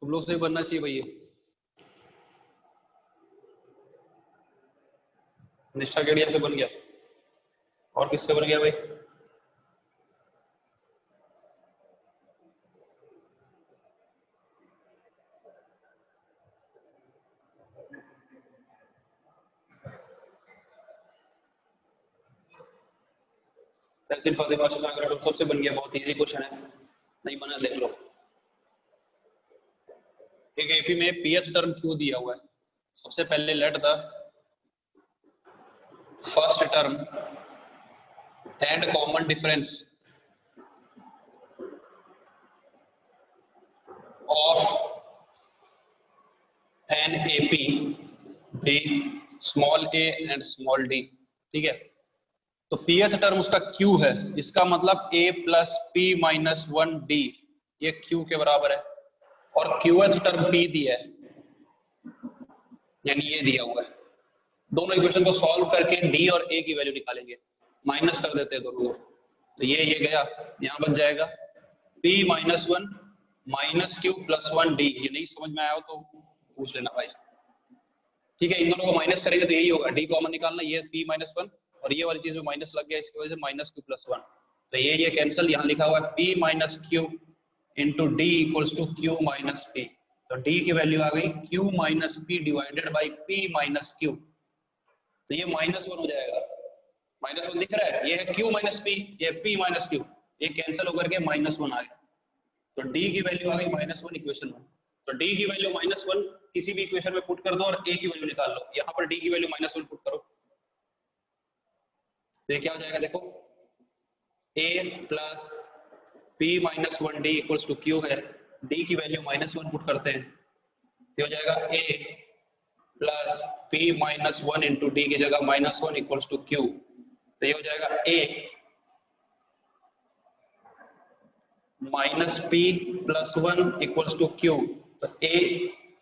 तुम लोग से भी बनना चाहिए भैया। निष्ठा केडिया से बन गया, और किससे बन गया भाई? तहसील फातिमा शशांक सबसे बन गया, बहुत इजी क्वेश्चन है, नहीं बना देख लो। एक एपी में पीएच टर्म क्यों दिया हुआ है? सबसे पहले let the first term and common difference of an AP be small a and small d, ठीक है? तो पीएच टर्म उसका क्यू है, इसका मतलब a plus P minus 1 D, ये क्यू के बराबर है। और क्यूएच टर्म p दिया है, यानी ये दिया हुआ है। दोनों इक्वेशन को सॉल्व करके d और a की वैल्यू निकालेंगे, माइनस कर देते हैं दोनों को, तो ये गया, यहाँ बन जाएगा p minus 1 minus Q plus 1 D. ये नहीं समझ में आया हो तो पूछ लेना भाई, ठीक है? इन दोनों को माइनस करेंगे तो यही होगा, d कॉमन निकालना, ये p माइनस 1 और ये वाली चीज में माइनस लग गया, इसकी वजह से माइनस क्यू प्लस 1, तो ये कैंसिल। यहाँ लिखा हुआ है p minus q into d equals to q minus p, तो d की वैल्यू आ गई q minus p divided by p minus q, तो ये माइनस 1 हो जाएगा। माइनस 1 दिख रहा है, ये है q माइनस पी, ये p माइनस क्यू, ये कैंसिल होकर के माइनस 1 आ गया, तो d की वैल्यू आ गई माइनस 1 इक्वेशन में। तो d की वैल्यू माइनस 1 किसी भी इक्वेशन में पुट कर दो और a की वैल्यू निकाल लो। यहाँ पर d की वैल्यू माइनस 1 पुट करो, तो ये क्या हो जाएगा देखो, a plus p minus 1 d equals to q है, d की वैल्यू माइनस 1 पुट करते हैं, तो हो जाएगा a plus p minus 1 into d की जगह माइनस 1 इक्वल्स टू क्यू, तो ये हो जाएगा a minus p plus 1 equals to q, तो a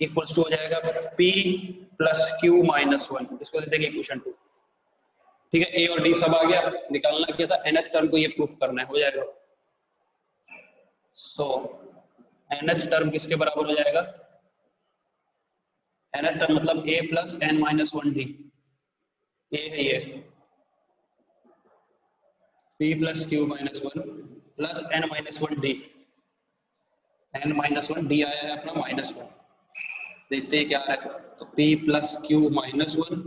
इक्वल्स टू हो जाएगा p प्लस q माइनस 1, इसको दे देंगे इक्वेशन 2, ठीक है? a और d सब आ गया, निकालना क्या था, nth टर्म को ये प्रूफ करना है, हो जाएगा। सो nth टर्म किसके बराबर हो जाएगा? nth टर्म मतलब a plus n minus 1 D, a है ये p plus q minus 1 plus n minus 1 D, n minus 1 D आया है अपना माइनस 1, देखते हैं क्या आ रहा है, तो p प्लस q माइनस 1,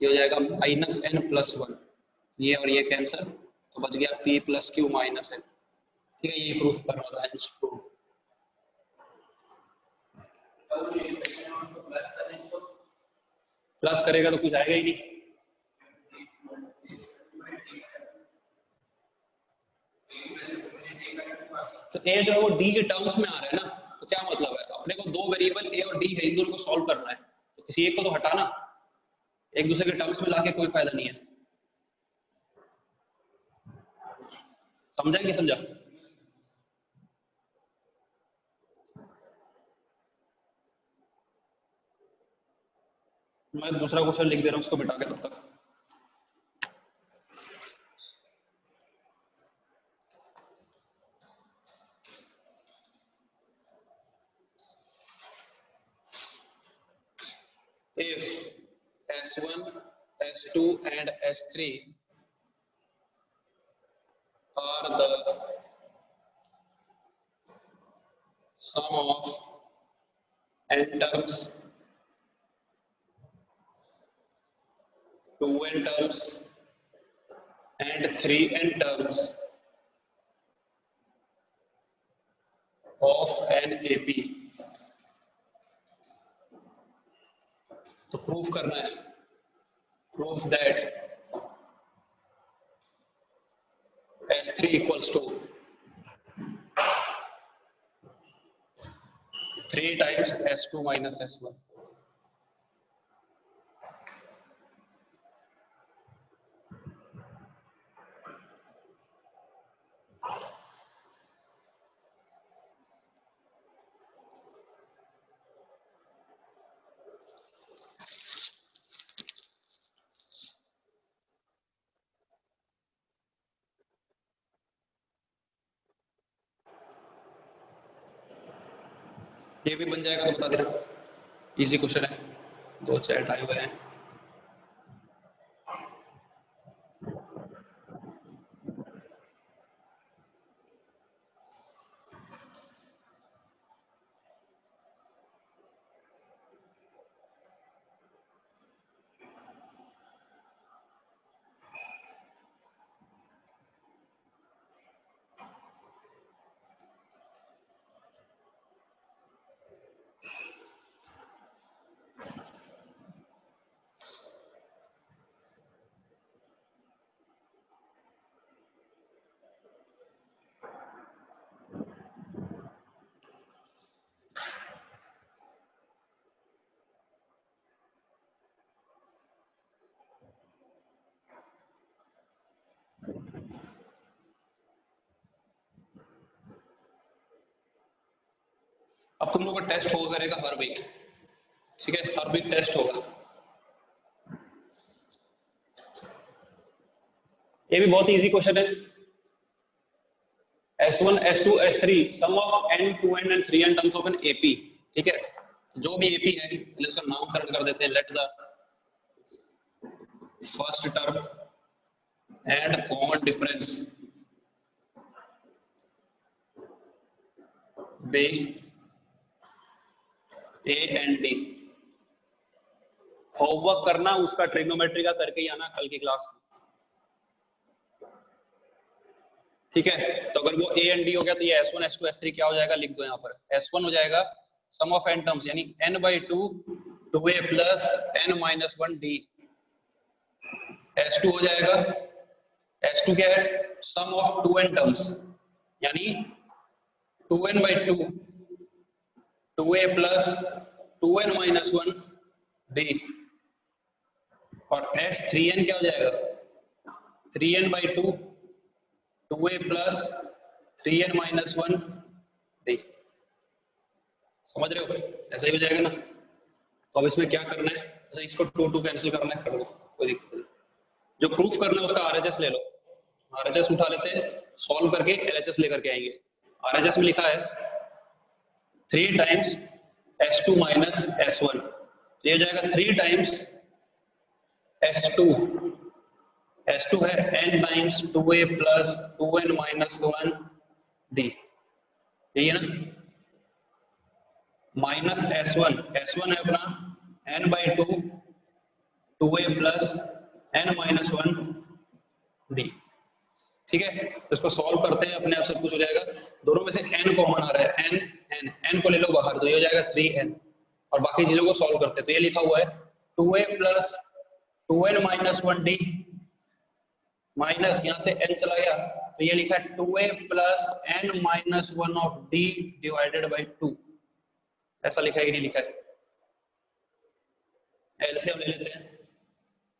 ये हो जाएगा माइनस n प्लस 1, ये और ये कैंसिल, तो बच गया p plus q minus n, ठीक है? ये प्रूफ कर रहा था, प्लस करेगा तो कुछ आएगा ही नहीं, ए जो है वो डी के टर्म्स में आ रहा है ना, तो क्या मतलब है, अपने को दो वेरिएबल ए और डी है, इन दोनों को सॉल्व करना है, तो किसी एक को तो हटाना, एक दूसरे के टर्म्स में लाके कोई फायदा नहीं है। समझा कि समझा? मैं दूसरा क्वेश्चन लिख दे रहा हूँ, उसको मिटा के तब तक। If S1, S2 and S3 are the sum of n terms, 2n terms and 3n terms of an AP, तो प्रूफ करना है, proof that S3 equals to 3 times S2 minus S1. ये भी बन जाएगा तो बता देना, इजी क्वेश्चन है, दो चैट आए हुए हैं। अब तुम लोग का टेस्ट होगा करेगा हर वीक, ठीक है, हर वीक टेस्ट होगा। ये भी बहुत इजी क्वेश्चन है। S1, S2, S3 sum of n, 2n and 3n terms of N AP, ठीक है, जो भी AP है इसका नामकरण कर देते हैं, let the first term and common difference be A and D। Homework करना उसका ट्रिग्नोमेट्री का करके ही आना कल की क्लास में, ठीक है। तो अगर वो A and D हो गया तो ये S1, S2, S3 क्या हो जाएगा, लिख दो यहाँ पर। S1 हो जाएगा सम ऑफ n टर्म्स यानी n/2 2a plus n minus 1d। S2 हो जाएगा, S2 क्या है, सम ऑफ 2n टर्म्स यानी 2n/2 2a plus 2n minus 1d। और S3n क्या हो जाएगा, 3n/2 2a plus 3n minus 1d। समझ रहे हो, ऐसा ही हो जाएगा ना। तो अब इसमें क्या करना है, अच्छा इसको 2 कैंसिल करना है, कर दो, कोई दिक्कत नहीं। जो प्रूफ करना है उसका RHS ले लो, RHS उठा लेते हैं, सॉल्व करके LHS लेकर के आएंगे। RHS में लिखा है 3 टाइम्स S2 माइनस S1, ये हो जाएगा 3 टाइम्स S2, S2 है n times 2a plus 2n minus 1d, यही है ना, माइनस S1, S1 है अपना n/2 2a plus n minus 1d, ठीक है। तो इसको सॉल्व करते हैं, अपने आप सब कुछ हो जाएगा। दोनों में से n कॉमन आ रहा है, n को ले लो बाहर, तो ये हो जाएगा 3n, और बाकी चीजों को सॉल्व करते हैं। तो ये लिखा हुआ है 2a plus 2n minus 1d minus यहाँ से n चला गया, तो तो ये लिखा है 2a plus n minus 1 of d divided by 2, ऐसा लिखा है कि नहीं लिखा है? एलसीएम ले लेते हैं,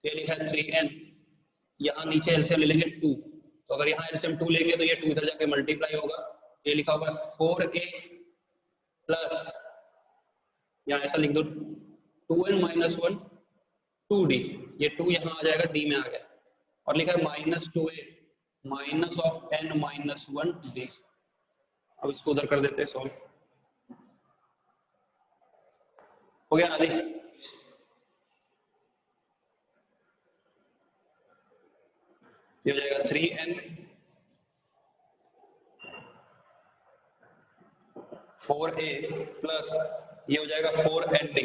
ये लिखा है 3n, यहाँ नीचे एलसीएम ले लेंगे 2, तो अगर यहाँ एलसीएम 2 लेंगे तो ये 2 इधर जाके मल्टीप्लाई होगा, ये लिखा होगा 4a प्लस, यहाँ ऐसा लिख दो 2n माइनस 1 2d, ये 2 यहाँ आ जाएगा, d में आ गया, और लिखा है minus 2a minus of n minus 1 d। अब इसको उधर कर देते हैं सॉल्व, हो गया ना जी? ये हो जाएगा 3n 4a प्लस ये हो जाएगा 4nd,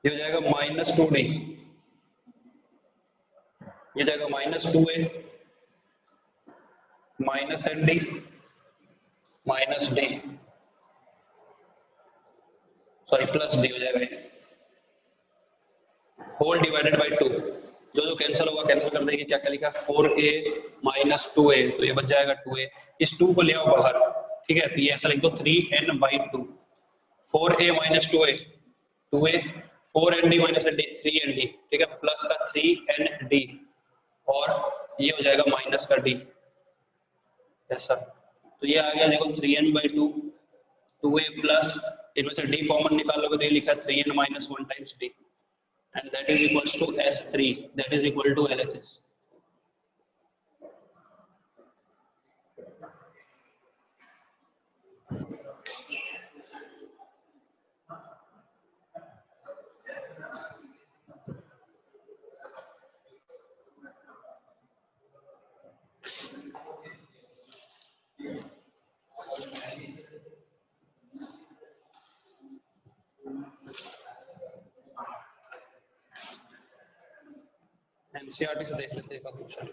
ये हो जाएगा माइनस 2d, ये जाएगा minus 2a minus nd minus d, sorry plus d हो जाएगा, होल डिवाइडेड बाई 2, जो कैंसिल होगा कैंसिल कर देंगे, क्या क्या लिखा 4a माइनस 2a, तो ये बच जाएगा 2a, इस 2 को ले आओ बाहर, ठीक है, तो ये ऐसा लिख दो 3n by 2, 4a minus 2a 2a, 4nd minus nd 3nd, ठीक है, प्लस का 3nd और ये हो जाएगा माइनस का d, ऐसा, तो ये आ गया देखो 3n बाई 2, 2a प्लस, इनमें से d कॉमन निकाल लोगे तो ये लिखा 3n minus 1 times d, and that is equals to S3, that is equal to LHS. NCERT से देख लेते हैं एक क्वेश्चन।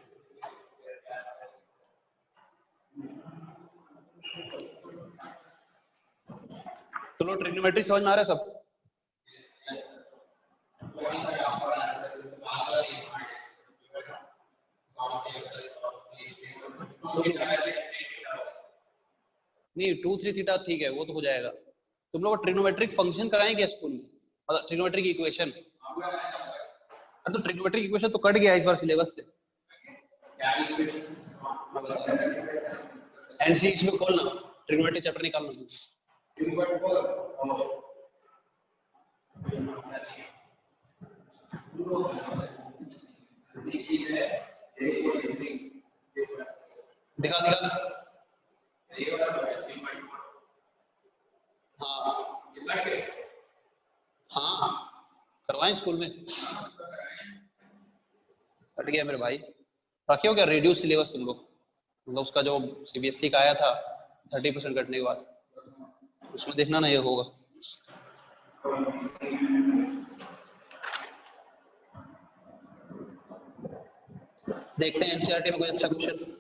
चलो ट्रिग्नोमेट्री समझ में आ रहा है सब? नहीं 2 3 थीटा ठीक है, वो तो हो जाएगा। तुम लोग ट्रिग्नोमेट्रिक फंक्शन कराएंगे स्कूल में, मतलब ट्रिग्नोमेट्रिक इक्वेशन, तो ट्रिग्नोमेट्रिक इक्वेशन तो कट गया इस बार सिलेबस से। एनसी इसमें खोलना, ट्रिग्नोमेट्रिक चैप्टर निकालना। दिखा दिखा। हाँ करवाएं स्कूल में, कट गया मेरे भाई। रखे हो क्या रिड्यूस सिलेबस तुम लोग, मतलब उसका जो सीबीएसई का आया था 30% कटने के बाद, उसमें देखना ना ये होगा। देखते हैं एनसीईआरटी में कोई अच्छा क्वेश्चन।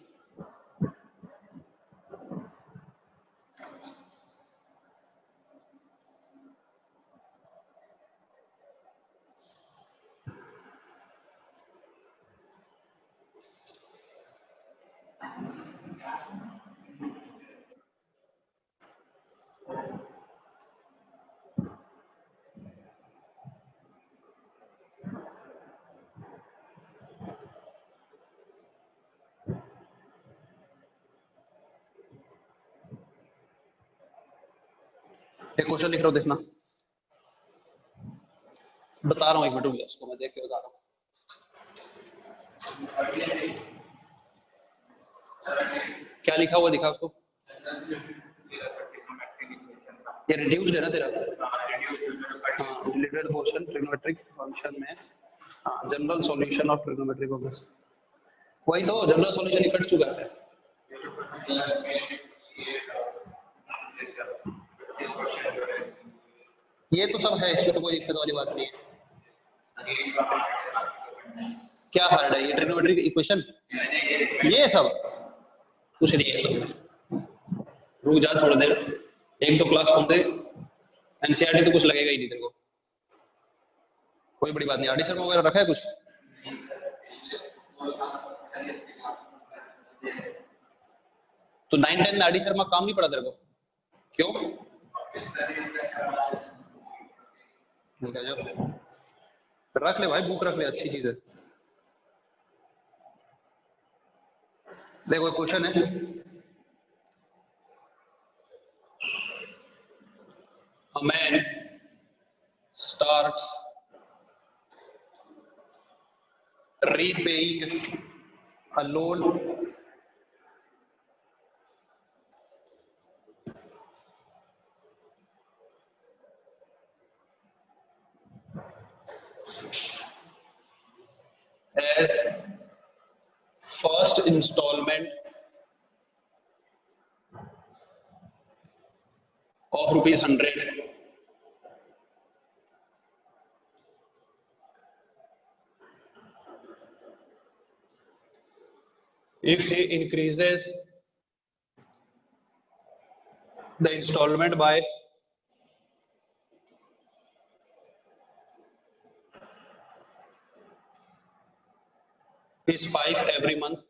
एक क्वेश्चन लिख रहा हूँ, देखना, बता रहा हूँ, एक मिनट रुक, उसको मैं देख के बता रहा हूँ। क्या लिखा हुआ दिखा उसको, ये रिड्यूस्ड है ना तेरा? हाँ रिलेटेड क्वेश्चन ट्रिग्नोमेट्रिक फंक्शन में, हाँ general solution of trigonometric function, वही तो जनरल सॉल्यूशन ही कट चुका है। ये तो सब है, इसमें तो कोई दिक्कत वाली बात नहीं है। क्या हार्ड है ये ट्रिग्नोमेट्रिक इक्वेशन, ये सब कुछ नहीं है सब। रुक जा थोड़ी देर, एक दो क्लास खोल दे, एनसीईआरटी तो कुछ लगेगा ही नहीं तेरे को, कोई बड़ी बात नहीं। आरडी शर्मा वगैरह रखा है कुछ? तो 9-10 में आरडी शर्मा काम नहीं पड़ा तेरे को? क्यों? रख ले भाई, बुक रख ले, अच्छी चीज है। देखो क्वेश्चन है, a man starts repaying a loan as first installment of ₹100. If he increases the installment by ₹5 every month,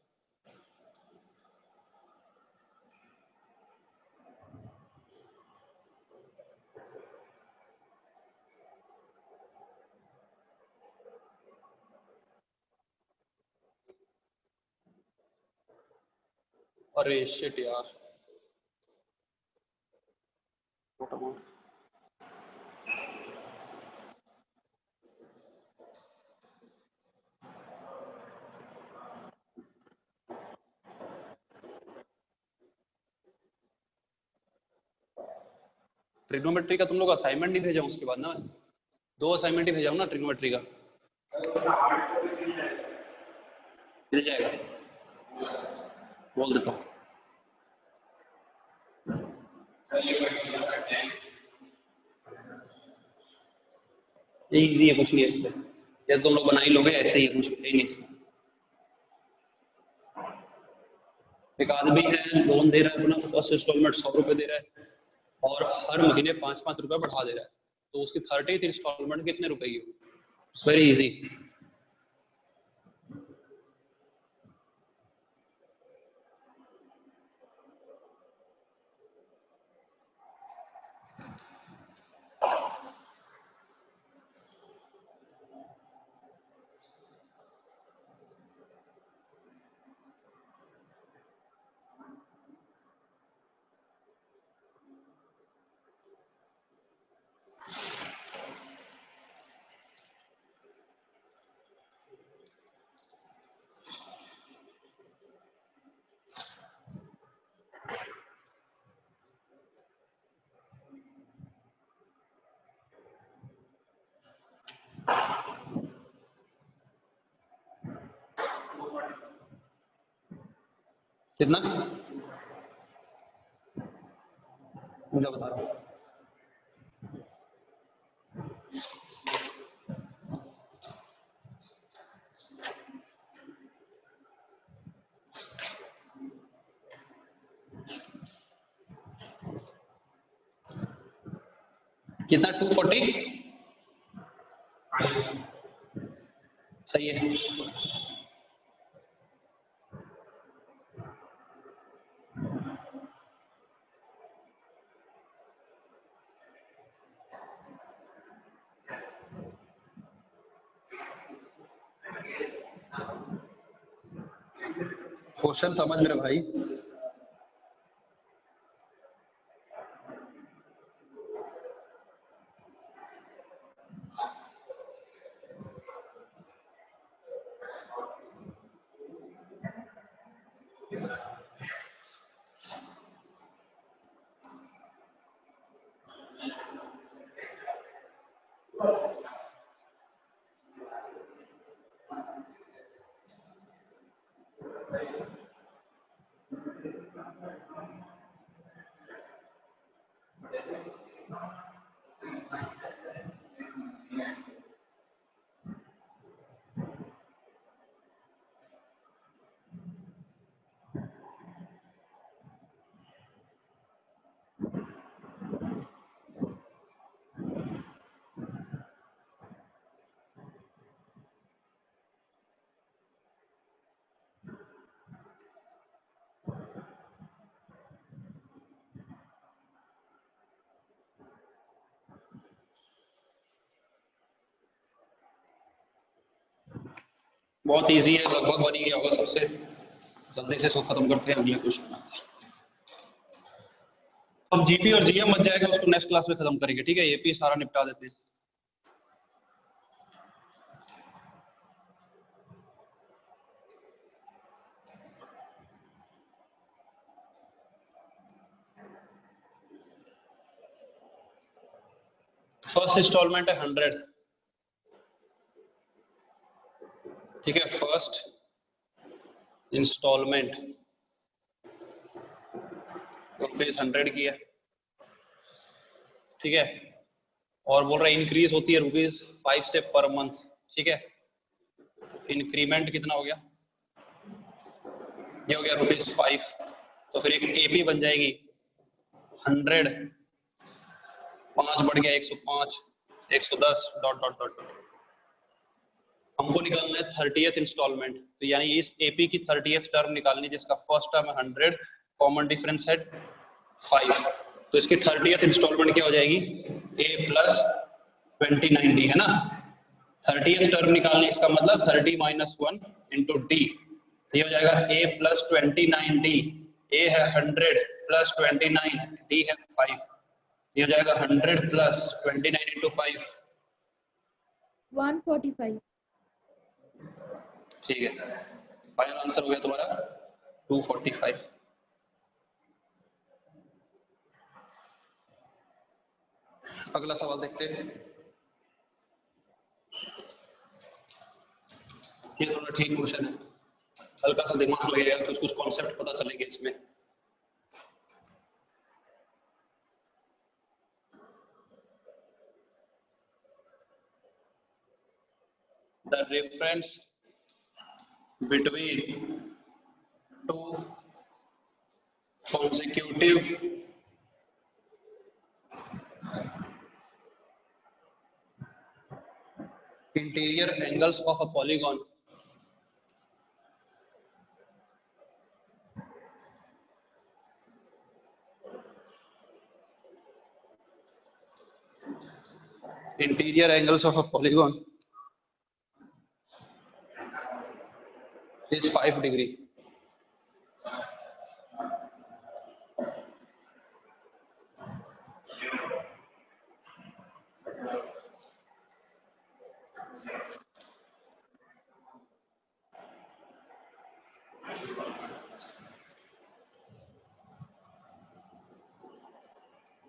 अरे शिट यार, ट्रिग्नोमेट्री का तुम लोग असाइनमेंट नहीं भेजा उसके बाद ना? 2 असाइनमेंट ही भेजा ना ट्रिग्नोमेट्री का। मिल जाएगा, बोल देता हूँ। ये इजी है, कुछ नहीं है इसमें, या तुम लोग बना ही लोगे, ऐसे ही है, कुछ है ही नहीं इसमें। एक आदमी है, लोन दे रहा है, अपना फर्स्ट इंस्टॉलमेंट ₹100 दे रहा है और हर महीने 5-5 रुपए बढ़ा दे रहा है, तो उसकी 30th इंस्टॉलमेंट कितने रुपए की? It's very easy. कितना? मुझे बता रहा हूँ। कितना? 240? सही है। क्वेश्चन समझ मेरे भाई। बहुत इजी है, लगभग बन ही गया होगा सबसे। जल्दी से इसको खत्म करते हैं, अगले क्वेश्चन आते हैं। अब जीपी और जीएम बच जाएगा, उसको नेक्स्ट क्लास में खत्म करेंगे, ठीक है। एपी सारा निपटा देते हैं। फर्स्ट इंस्टॉलमेंट है 100, ठीक है। फर्स्ट इंस्टॉलमेंट ₹100 की है, ठीक है। और बोल रहा है इंक्रीज होती है ₹5 से पर मंथ, ठीक है। इंक्रीमेंट कितना हो गया, ये हो गया ₹5। तो फिर एक एपी बन जाएगी 100, 5 बढ़ गया 105, 110 डॉट डॉट डॉट। हमको निकालना है 30th इंस्टॉलमेंट, तो यानी इस एपी की 30th टर्म निकालनी, जिसका फर्स्ट टर्म है 100, कॉमन डिफरेंस है 5। तो इसकी 30th इंस्टॉलमेंट क्या हो जाएगी, a प्लस 29d, है ना। 30th टर्म निकालनी, इसका मतलब 30 माइनस 1 इंटू डी, ये हो जाएगा a प्लस 29d। a है 100 प्लस 29, d है 5, ये हो जाएगा 100 प्लस 29 इंटू 5, 145। ठीक है। फाइनल आंसर हो गया तुम्हारा 245। अगला सवाल देखते हैं। ये थोड़ा ठीक क्वेश्चन है, हल्का सा दिमाग लगेगा, कुछ कॉन्सेप्ट पता चलेंगे इसमें। The difference between two consecutive interior angles of a polygon is 5 degree.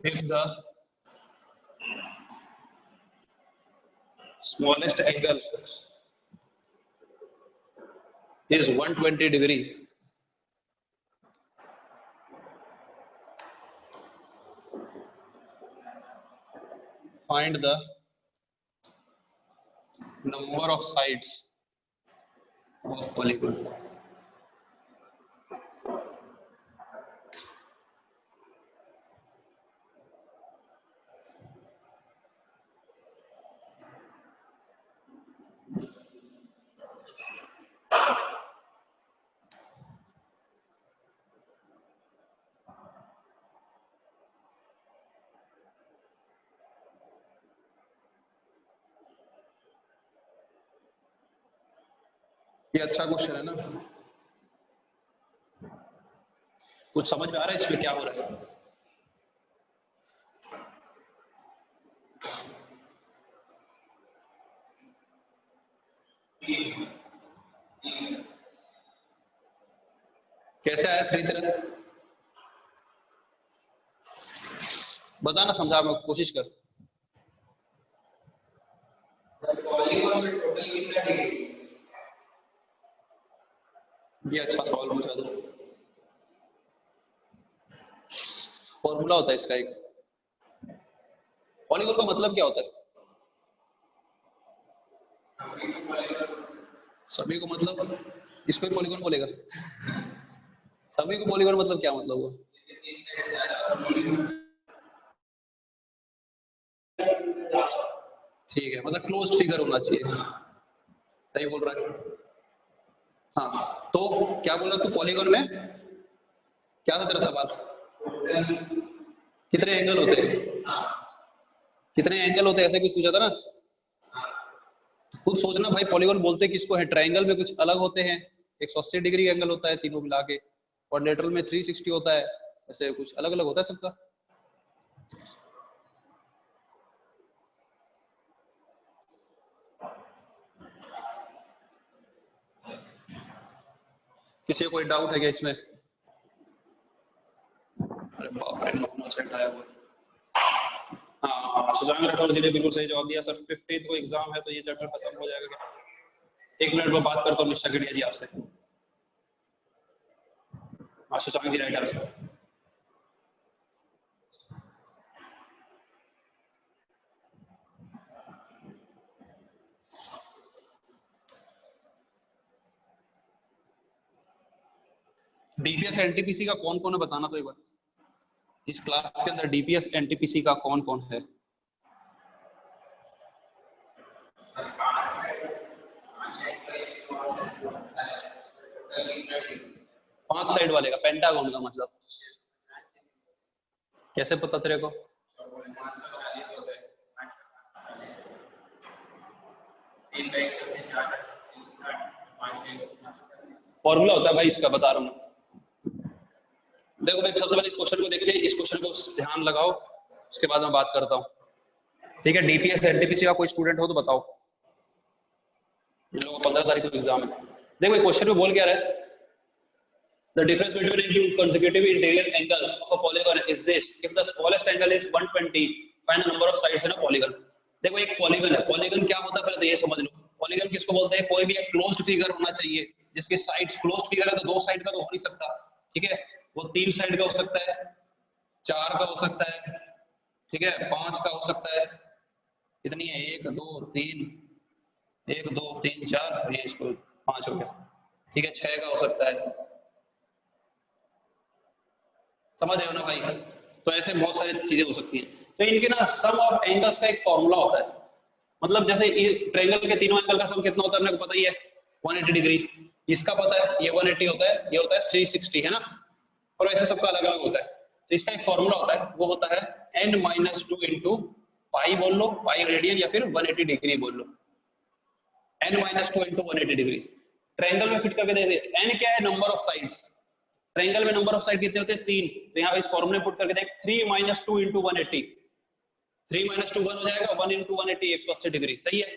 If the smallest angle is 120 degree, find the number of sides of polygon. ये अच्छा क्वेश्चन है ना, कुछ समझ में आ रहा है इसमें क्या हो रहा है। कैसे आया 3 तरह, बताना, समझा, मैं कोशिश कर। ये अच्छा सवाल पूछा था। फॉर्मूला होता है इसका एक, पॉलीगॉन का मतलब क्या होता है, सभी को मतलब, इसको ही पॉलीगॉन बोलेगा। सभी को पॉलीगॉन मतलब क्या मतलब हुआ, ठीक है, मतलब क्लोज्ड फिगर होना चाहिए, सही बोल रहा है। हाँ, तो क्या बोल रहा तू, पॉलीगॉन में क्या था तेरा सवाल, कितने एंगल होते हैं, कितने एंगल होते हैं, ऐसे कुछ पूछा था ना। खुद सोचना भाई, पॉलीगॉन बोलते किसको है? ट्रायंगल में कुछ अलग होते हैं, 180 डिग्री एंगल होता है तीनों मिला के, क्वाड्रिलेटरल में 360 होता है, ऐसे कुछ अलग अलग होता है सबका। किसी को कोई डाउट है क्या इसमें? अरे बाप रे, नॉर्मल सेट आया हुआ है। हाँ, सुजान राठौर जी ने बिल्कुल सही जवाब दिया सर। 15 को एग्जाम है तो ये चैप्टर खत्म हो जाएगा क्या? 1 मिनट में बात करता हूँ निष्ठा केडिया जी आपसे। हाँ, सुशांत जी राइट आंसर। डीपीएस एनटीपीसी का कौन कौन है बताना तो एक बार। इस क्लास के अंदर डीपीएस एनटीपीसी का कौन कौन है? पांच साइड वाले का, पेंटागन का मतलब कैसे पता तेरे को? फॉर्मूला होता है भाई इसका, बता रहा हूँ। देखो भाई, सबसे पहले इस क्वेश्चन को देखिए, इस क्वेश्चन को ध्यान लगाओ, उसके बाद मैं बात करता हूँ। ठीक है, डीपीएस एनटीपीसी का कोई स्टूडेंट हो तो बताओ। इन लोगों को 15 तारीख को एग्जाम है। देखो क्वेश्चन में बोल क्या रहा है, the difference between two consecutive interior angles of a polygon is this: if the smallest angle is 120, find the number of sides in a polygon। देखो एक पॉलीगन है, पॉलीगन क्या होता है पहले तो ये समझ लो। पॉलीगन किसको बोलते हैं? कोई भी एक क्लोज्ड फिगर होना चाहिए जिसके साइड्स, क्लोज्ड फिगर है तो 2 साइड का तो हो नहीं सकता, ठीक है, वो 3 साइड का हो सकता है, 4 का हो सकता है, ठीक है, 5 का हो सकता है। कितनी है? 1 2 3, 1 2 3 4, ये इसको 5 हो गया, ठीक है, 6 का हो सकता है। समझ रहे हो ना भाई? तो ऐसे बहुत सारी चीजें हो सकती हैं। तो इनके ना सम ऑफ एंगल्स का एक फॉर्मूला होता है, मतलब जैसे ट्रायंगल के तीनों एंगल का सम कितना होता है अपने को पता ही है, 180 डिग्री। इसका पता है, ये 180 होता है, ये होता है 360, है ना। और ऐसे सबका अलग अलग होता है। तो इसका एक फॉर्मूला होता है, वो होता है n-2 इंटू पाई बोल लो, पाई रेडियन, या फिर 180 डिग्री बोल लो, n-2 इंटू 180 डिग्री। ट्रायंगल में फिट करके दे दे। n क्या है? Number of sides. ट्रायंगल में नंबर ऑफ साइड कितने होते हैं? 3। तो यहाँ इस फॉर्मूले पुट करके देख, 3 - 2 इंटू 180, 3 - 2 1 हो जाएगा, 1 इंटू 180 180 डिग्री, सही है।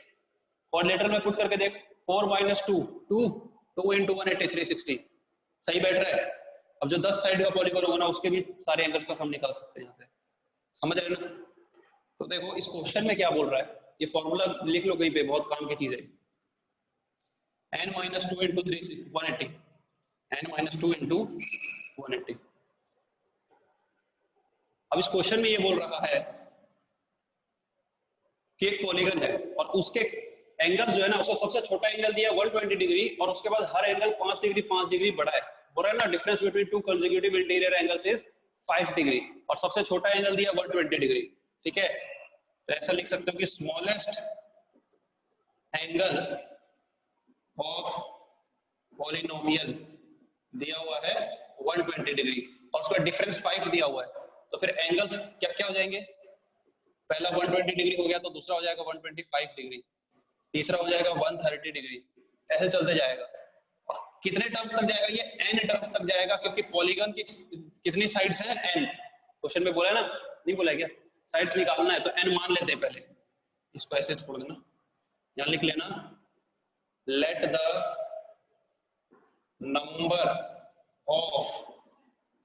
क्वाड्रिलेटरल में पुट करके देख, 4 - 2 2, 2 इंटू 180 360, सही बैठ रहा है। अब जो 10 साइड का पॉलीगॉन होगा ना, उसके भी सारे एंगल्स का हम निकाल सकते हैं यहाँ से, समझ रहे ना। तो देखो इस क्वेश्चन में क्या बोल रहा है, ये फॉर्मूला लिख लो कहीं पे, बहुत काम की चीज है। n - 2 into 180, n-2 into 180। अब इस क्वेश्चन में ये बोल रहा है कि एक पॉलीगन है और उसके एंगल जो है ना, उसका सबसे छोटा एंगल दिया 120 डिग्री, और उसके बाद हर एंगल 5 डिग्री बड़ा है। बोल रहा है ना, difference between two consecutive interior angles is 5 degree, और सबसे छोटा एंगल दिया 120 डिग्री, ठीक है। तो ऐसा लिख सकते हो कि स्मॉलेस्ट एंगल ऑफ पॉलिनोमियल दिया हुआ है 120 डिग्री, और उसका डिफरेंस 5 दिया हुआ है। तो फिर एंगल्स क्या क्या हो जाएंगे? पहला 120 डिग्री हो गया, तो दूसरा हो जाएगा 125 डिग्री, तीसरा हो जाएगा 130 डिग्री, ऐसे चलते जाएगा। कितने टर्म्स तक जाएगा? ये n टर्म्स तक जाएगा, क्योंकि पॉलीगन की कितनी साइड्स हैं? n। क्वेश्चन में बोला है ना, नहीं बोला है क्या? साइड्स निकालना है तो n मान लेते हैं पहले, इसको ऐसे छोड़ देना, यहां लिख लेना, let the number of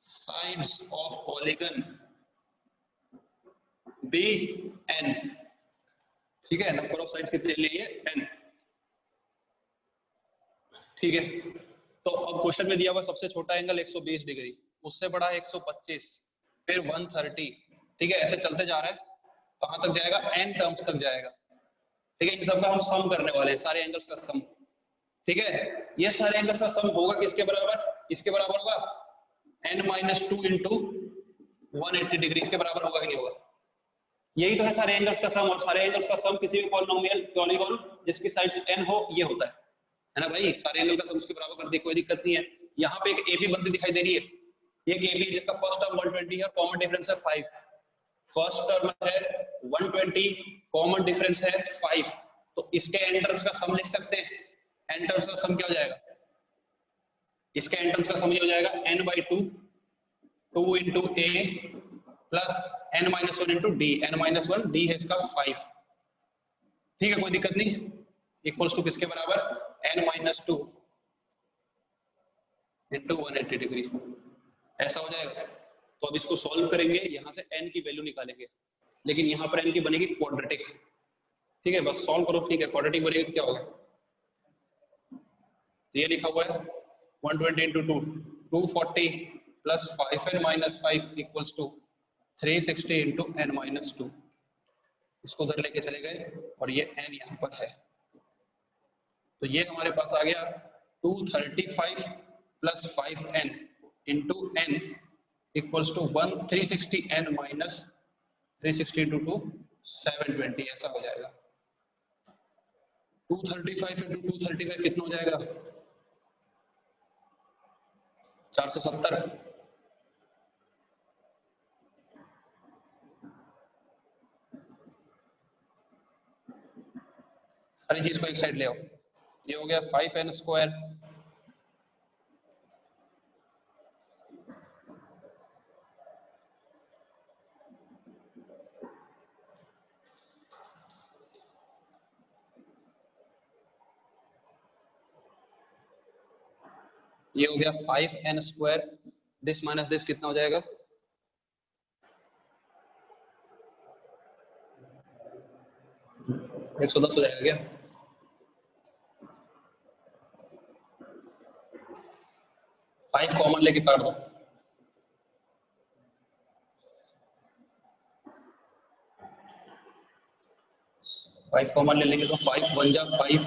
sides of polygon be n, ठीक है। नंबर ऑफ साइड्स कितने लिए? n, ठीक है। तो अब क्वेश्चन में दिया हुआ सबसे छोटा एंगल 120 डिग्री, उससे बड़ा 125, फिर 130, ठीक है, ऐसे चलते जा रहा है। कहां तक जाएगा? n टर्म्स तक जाएगा, ठीक है। इन सब का हम सम करने वाले हैं, सारे एंगल्स का सम, ठीक है। ये सारे एंगल्स का सम होगा किसके बराबर? इसके बराबर होगा n-2 इंटू 180 डिग्री, इसके बराबर होगा कि नहीं होगा? यही तो है सारे एंगल्स का सम, और सारे एंगल्स का सम किसी भी पॉलिनोमियल पॉलीगॉन जिसकी साइड्स n हो, ये होता है ना भाई। सारे एंगल का सम उसके बराबर कर दे, कोई दिक्कत नहीं है। यहाँ पे एक एबी बनती दिखाई दे रही है, एक एबी जिसका फर्स्ट टर्म 120 है, कॉमन डिफरेंस है 5। फर्स्ट टर्म है 120, कॉमन डिफरेंस है 5, तो इसके एन टर्म्स का सम लिख सकते हैं। एन टर्म्स का सम क्या हो जाएगा, इसके एन टर्म्स का सम ये हो जाएगा n/2 2 into A plus n-1 into D, n-1 D है इसका 5, ठीक है कोई दिक्कत नहीं, इक्वल्स टू किसके बराबर n-2 इंटू 180 डिग्री, ऐसा हो जाएगा। तो अब इसको सॉल्व करेंगे, यहाँ से n की वैल्यू निकालेंगे, लेकिन यहाँ पर n की बनेगी क्वाड्रेटिक, ठीक है बस सॉल्व करो, ठीक है क्वाड्रेटिक बनेगी तो क्या होगा, ये लिखा हुआ है 120 into 2 240 plus 5n-5 equals to 360 into n-2, इसको उधर लेके चले गए और ये n यहाँ पर है, तो ये हमारे पास आ गया 235 plus 5n into n equals to 360 n minus 360 into 2 720, ऐसा हो जाएगा। 235 इंटू 235 कितना हो जाएगा 470, सारी चीज को एक साइड ले आओ, ये हो गया 5n स्क्वायर ये हो गया 5n square, this minus this कितना हो जाएगा 110 हो जाएगा क्या, फाइव कॉमन लेके काट दो, फाइव कॉमन ले लेंगे तो 5 1 जा 5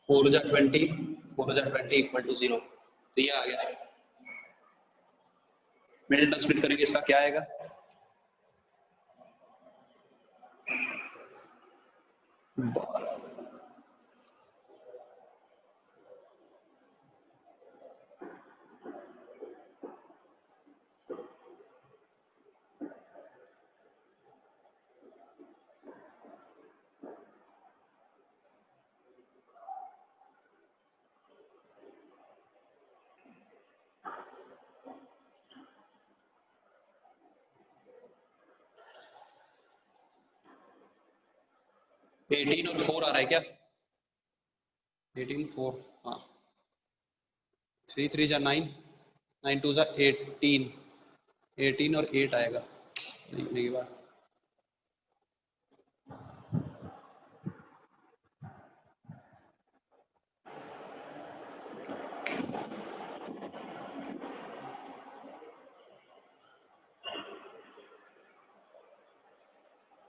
4 जा 20 4 जा 20 इक्वल टू 0, तो ये आ गया। मिडिल स्प्लिट करेंगे, इसका क्या आएगा एटीन और 4 आ रहा है क्या 18 4, हाँ 3 3 जा 9 9 2 जा 18 18 और 8 आएगा लिखने के बाद।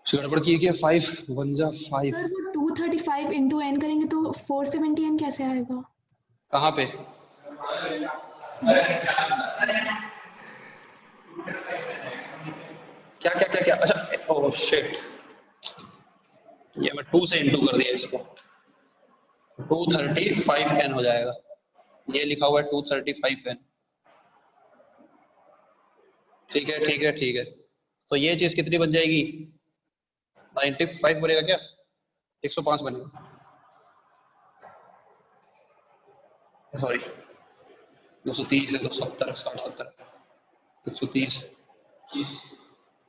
गड़बड़ की क्या 5 1 जा 5 सर वो 235 इंटू एन करेंगे तो 470 एन कैसे आएगा, कहाँ पे क्या क्या क्या क्या, अच्छा ओह शिट, ये मैं 2 से इंटू कर दिया इसको, 235 n हो जाएगा, ये लिखा हुआ है 235 n, ठीक है ठीक है ठीक है, तो ये चीज कितनी बन जाएगी 95 बनेगा क्या 105 बनेगा, सॉरी 230 है 270 60 70 130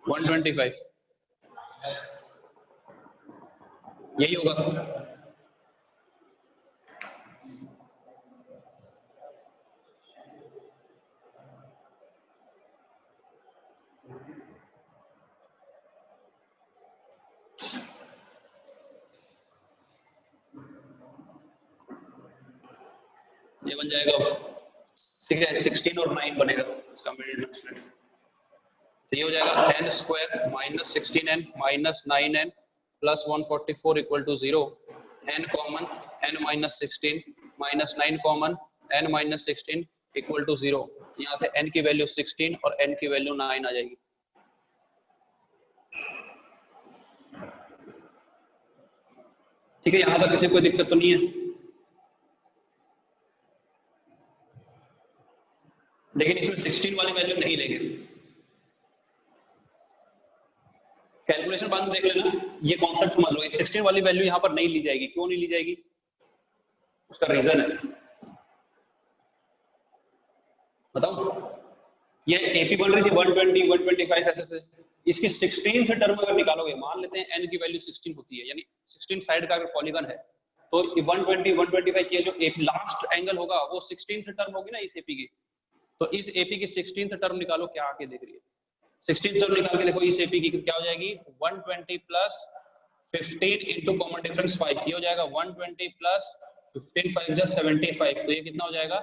125 यही होगा। ये बन जाएगा, ठीक है 16 और 9 बनेगा इसका मिडिल स्प्लिट, तो ये हो जाएगा n square minus 16n minus 9n plus 144 equal to 0, n common n minus 16 minus 9 common n minus 16 equal to 0, यहाँ से n की वैल्यू 16 और n की वैल्यू 9 आ जाएगी। ठीक है यहाँ तक किसी को कोई दिक्कत तो नहीं है, लेकिन इसमें 16 वाली वैल्यू नहीं लेंगे, कैलकुलेशन बाद में देख लेना, ये कॉन्सेप्ट समझ लो। 16 वाली वैल्यू यहाँ पर नहीं ली जाएगी। क्यों नहीं ली जाएगी? उसका रीजन है, बताओ। ये एपी बन रही थी 120 125 ऐसे। इसकी 16th टर्म अगर निकालोगे, मान लेते हैं n की वैल्यू 16 होती है, यानी 16 साइड का अगर पॉलीगन है, तो 120 125 की जो लास्ट एंगल होगा वो 16th टर्म होगी ना इस एपी की। तो इस एपी की 16th टर्म निकालो, क्या आके देख रही है? 16th टर्म निकाल के देखो, इस एपी की क्या हो जाएगी? 120 प्लस 15 इंटू कॉमन डिफरेंस 5, ये हो जाएगा 120 प्लस 15 5 जा 75, तो ये कितना हो जाएगा?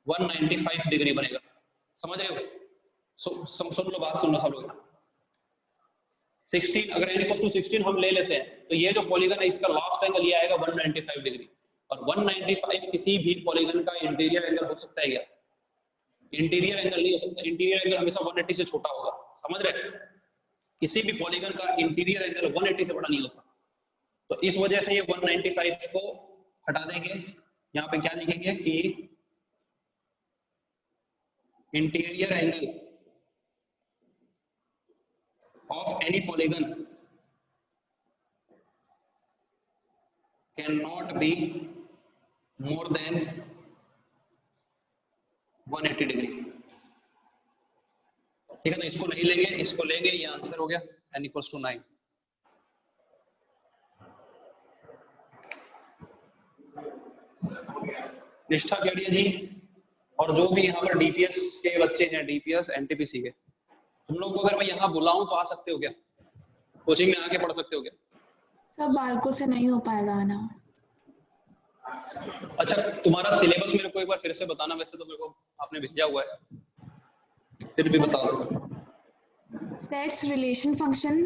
195 डिग्री बनेगा। समझ रहे हो? सुन लो बात, सुन लो सब लोग। 16 अगर n इक्वल टू 16 हम ले लेते हैं, तो ये जो पॉलीगन है इसका लास्ट एंगल ये आएगा 195 डिग्री। और 195 किसी भी पॉलीगन का इंटीरियर एंगल हो सकता है क्या? इंटीरियर एंगल नहीं हो सकता। इंटीरियर एंगल हमेशा 180 से छोटा होगा। समझ रहे हैं? किसी भी पॉलीगन का इंटीरियर एंगल 180 से बड़ा नहीं होता। तो इस वजह से ये 195 को हटा देंगे। यहाँ पे क्या लिखेंगे कि interior angle of any polygon cannot be more than 180 degree. ठीक है, तो इसको नहीं लेंगे, इसको लेंगे, ये आंसर हो गया n इक्वल्स टू 9। निष्ठा केडिया जी और जो भी यहाँ पर डीपीएस के बच्चे हैं, डीपीएस एनटीपीसी के, तुम लोग को अगर मैं यहाँ बुलाऊं तो आ सकते हो क्या? कोचिंग में आके पढ़ सकते हो क्या? सब बालकों से नहीं हो पाएगा आना। अच्छा, तुम्हारा सिलेबस मेरे को एक बार फिर से बताना। वैसे तो मेरे को आपने भेजा हुआ है, फिर भी बता दो। Sets, relation function,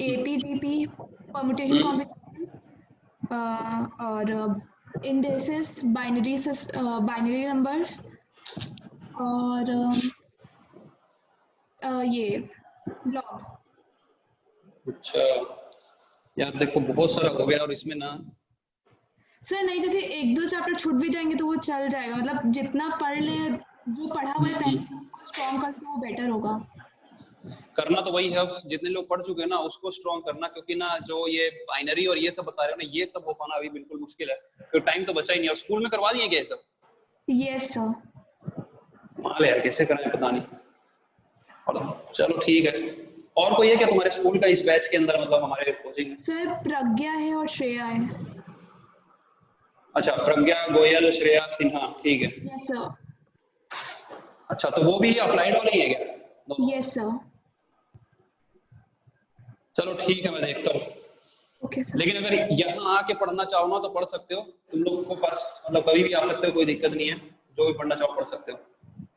AP GP, permutation combination और इंडेक्सेस, बाइनरी नंबर्स और ये लॉग। अच्छा यार देखो, बहुत सारा हो गया और इसमें ना सर नहीं, जैसे एक दो चैप्टर छूट भी जाएंगे तो वो चल जाएगा। मतलब जितना पढ़ ले, जो पढ़ा हुआ है पहले से उसको स्ट्रॉन्ग कर तो वो बेटर होगा। करना तो वही है, जितने लोग पढ़ चुके हैं ना उसको स्ट्रॉन्ग करना, क्योंकि ना जो ये बाइनरी और ये सब बता रहे हो ना, ये सब हो पाना अभी बिल्कुल मुश्किल है, क्योंकि टाइम तो बचा ही नहीं। और स्कूल में करवा दिए क्या ये सब? Yes sir. माल यार कैसे कराएं पता नहीं। चलो ठीक है। और कोई है क्या तुम्हारे स्कूल का इस बैच के अंदर, मतलब हमारे कोचिंग में? सर प्रज्ञा है और श्रेया है। अच्छा, प्रज्ञा गोयल, श्रेया सिन्हा, ठीक है। Yes sir. अच्छा, तो वो भी अप्लाइड वाली है क्या? Yes sir. चलो ठीक है, मैं देखता हूँ। Okay sir. लेकिन अगर यहाँ आके पढ़ना चाहो ना तो पढ़ सकते हो, तुम लोगों को पास मतलब कभी भी आ सकते हो, कोई दिक्कत नहीं है। जो भी पढ़ना चाहो पढ़ सकते हो।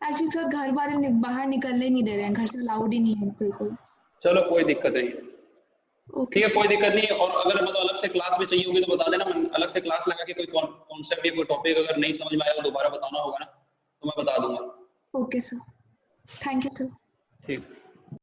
एक्चुअली सर घर वाले बाहर निकलने ही नहीं दे रहे हैं, घर से अलाउड ही नहीं है बिल्कुल। चलो कोई दिक्कत नहीं है, ओके ठीक है, कोई दिक्कत नहीं है। और अगर मतलब अलग से क्लास में चाहिए होगी तो बता देना, मैं अलग से क्लास लगा के कोई कॉन्सेप्ट या कोई टॉपिक अगर नहीं समझ में आया दोबारा बताना होगा ना तो मैं बता दूंगा। Okay sir, thank you sir.